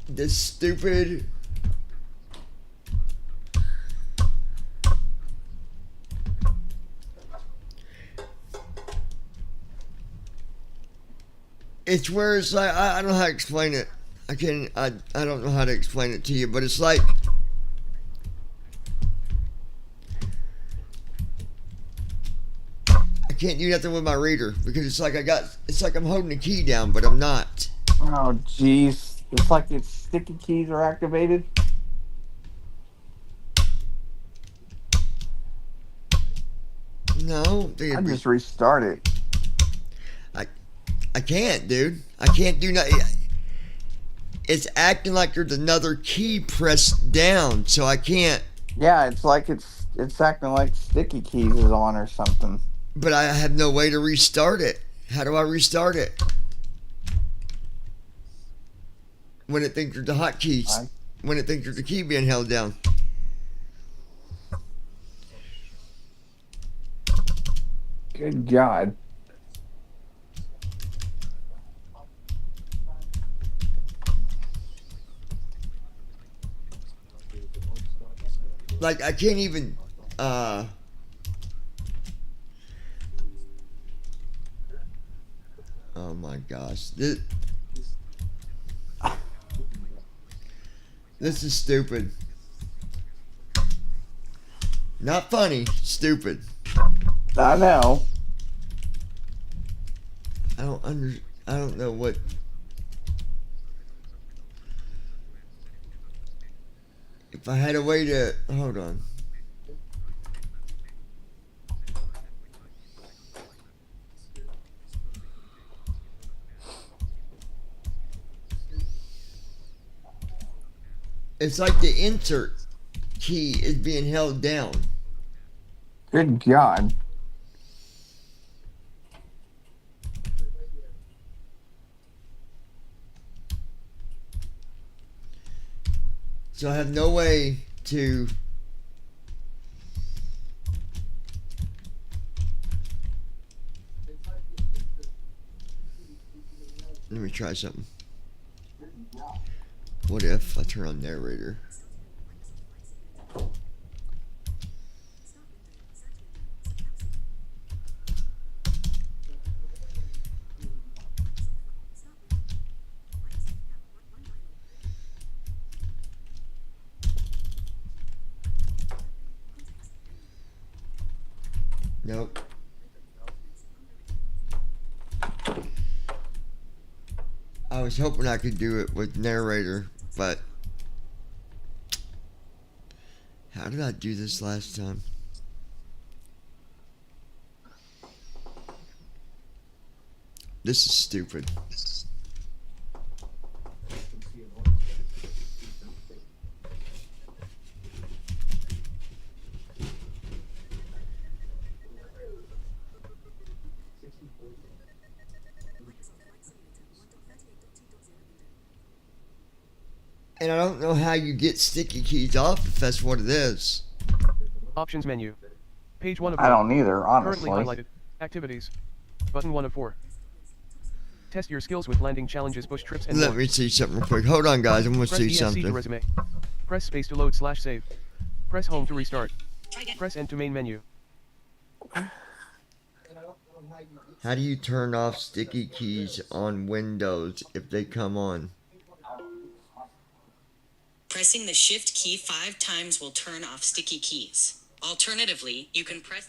This stupid... It's where it's like, I don't know how to explain it. I don't know how to explain it to you, but it's like... I can't do nothing with my reader because it's like it's like I'm holding the key down, but I'm not. Oh, jeez. It's like its sticky keys are activated. No. I just restart it. I can't, dude. I can't do nothing. It's acting like there's another key pressed down, so I can't. Yeah, it's like it's acting like sticky keys is on or something. But I have no way to restart it. How do I restart it? When it thinks there's the hotkeys. When it thinks there's the key being held down. Good God. Like, I can't even, oh my gosh. This is stupid. Not funny, stupid. I know. I don't know what. If I had a way to, hold on. It's like the insert key is being held down. Good God. So I have no way to... Let me try something. What if I turn on narrator? Nope. was hoping I could do it with narrator, but how did I do this last time? This is stupid. And I don't know how you get sticky keys off if that's what it is. Options menu. Page 1 of I don't either, honestly. Currently highlighted. Activities. Button 1 of 4. Test your skills with landing challenges, bush trips, and Let more. me see something real quick. Hold on, guys. I'm going to Press see ESC something. to resume. Press space to load / save. Press home to restart. Press end to main menu. How do you turn off sticky keys on Windows if they come on? Pressing the Shift key 5 times will turn off sticky keys. Alternatively, you can press...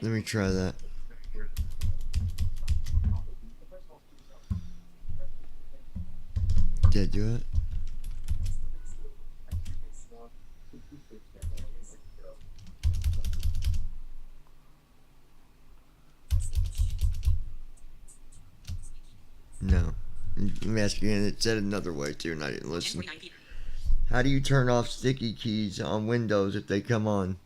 Let me try that. Did I do it? No. Let me ask you again. It said another way too, and I didn't listen. How do you turn off sticky keys on Windows if they come on?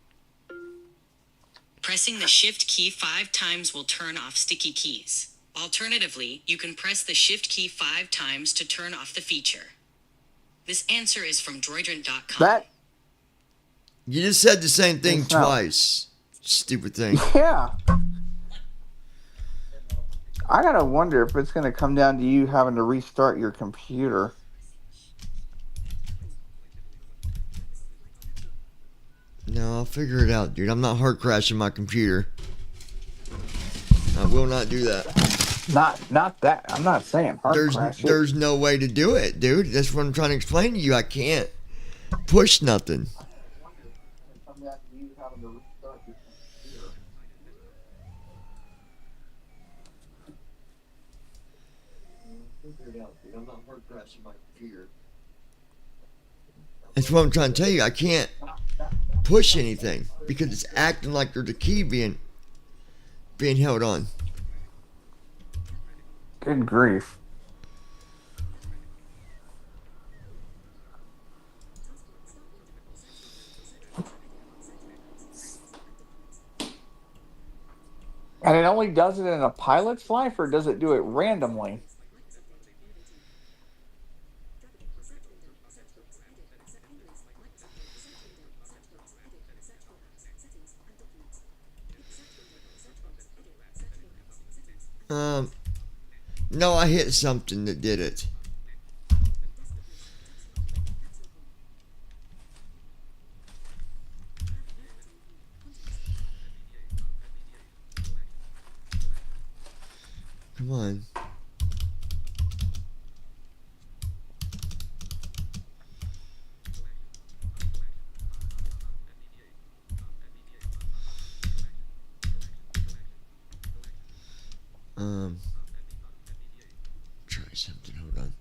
Pressing the Shift key 5 times will turn off sticky keys. Alternatively, you can press the Shift key 5 times to turn off the feature. This answer is from Droidrent.com. You just said the same thing It's not. twice. Stupid thing. Yeah. I gotta wonder if it's gonna come down to you having to restart your computer. No, I'll figure it out, dude. I'm not hard crashing my computer. I will not do that. Not that. I'm not saying hard crash it. There's no way to do it, dude. That's what I'm trying to explain to you. I can't push nothing. That's what I'm trying to tell you. I can't push anything because it's acting like there's a key being held on. Good grief. And it only does it in a pilot's life, or does it do it randomly? No, I hit something that did it. Come on. Try something. Hold on.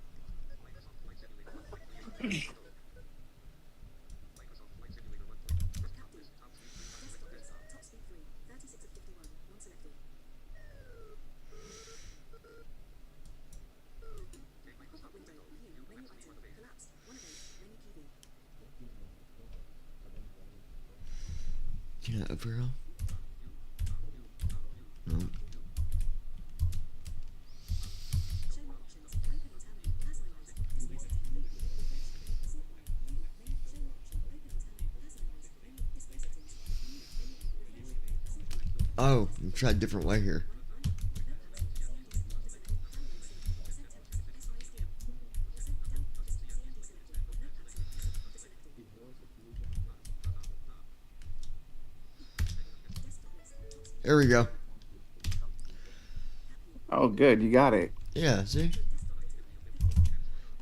Can I overall? No. Oh, I'm trying a different way here. There we go. Oh, good. You got it. Yeah, see?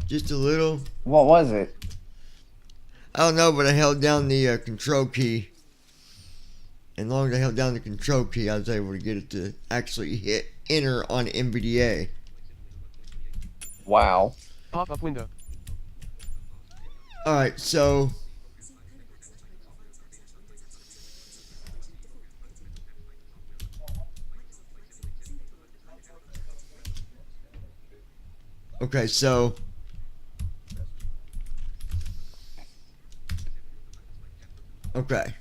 Just a little. What was it? I don't know, but I held down the control key. And as long as I held down the control key, I was able to get it to actually hit enter on NVDA. Wow. Pop-up window. Alright, so... Okay, so... Okay.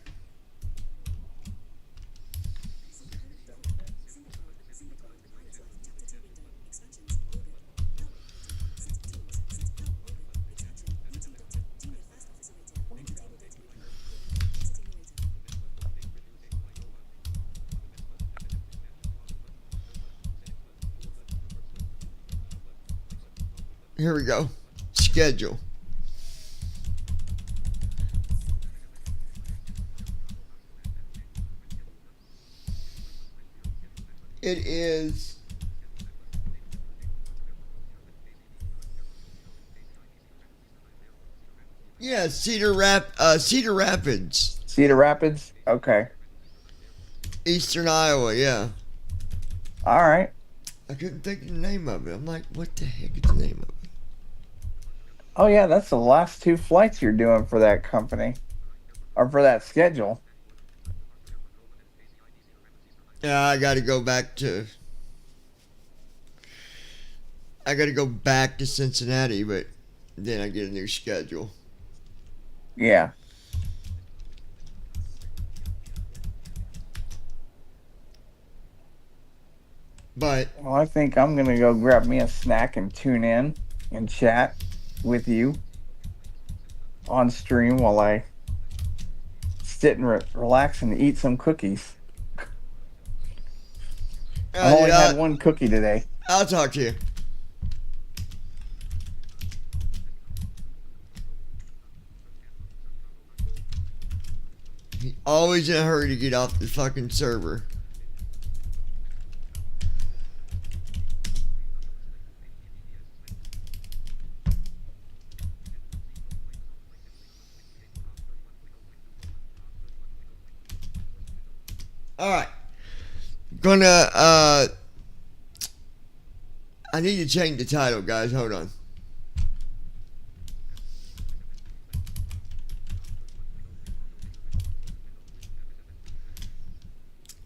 Here we go. Schedule. It is Cedar Rapids. Cedar Rapids? Okay. Eastern Iowa, yeah. All right. I couldn't think of the name of it. I'm like, what the heck is the name of it? Oh yeah, that's the last 2 flights you're doing for that company. Or for that schedule. Yeah, I gotta go back to Cincinnati, but then I get a new schedule. Yeah. But well, I think I'm gonna go grab me a snack and tune in and chat with you on stream while I sit and relax and eat some cookies. I only had 1 cookie today. I'll talk to you. He's always in a hurry to get off the fucking server. Alright. I need to change the title, guys. Hold on.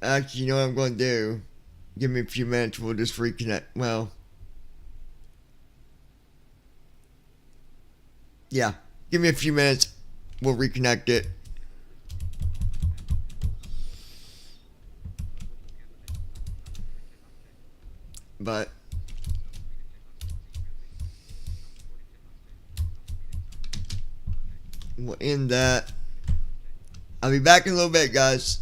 Actually, you know what I'm going to do? Give me a few minutes. We'll just reconnect. Well, yeah. Give me a few minutes. We'll reconnect it. But we'll end that. I'll be back in a little bit, guys.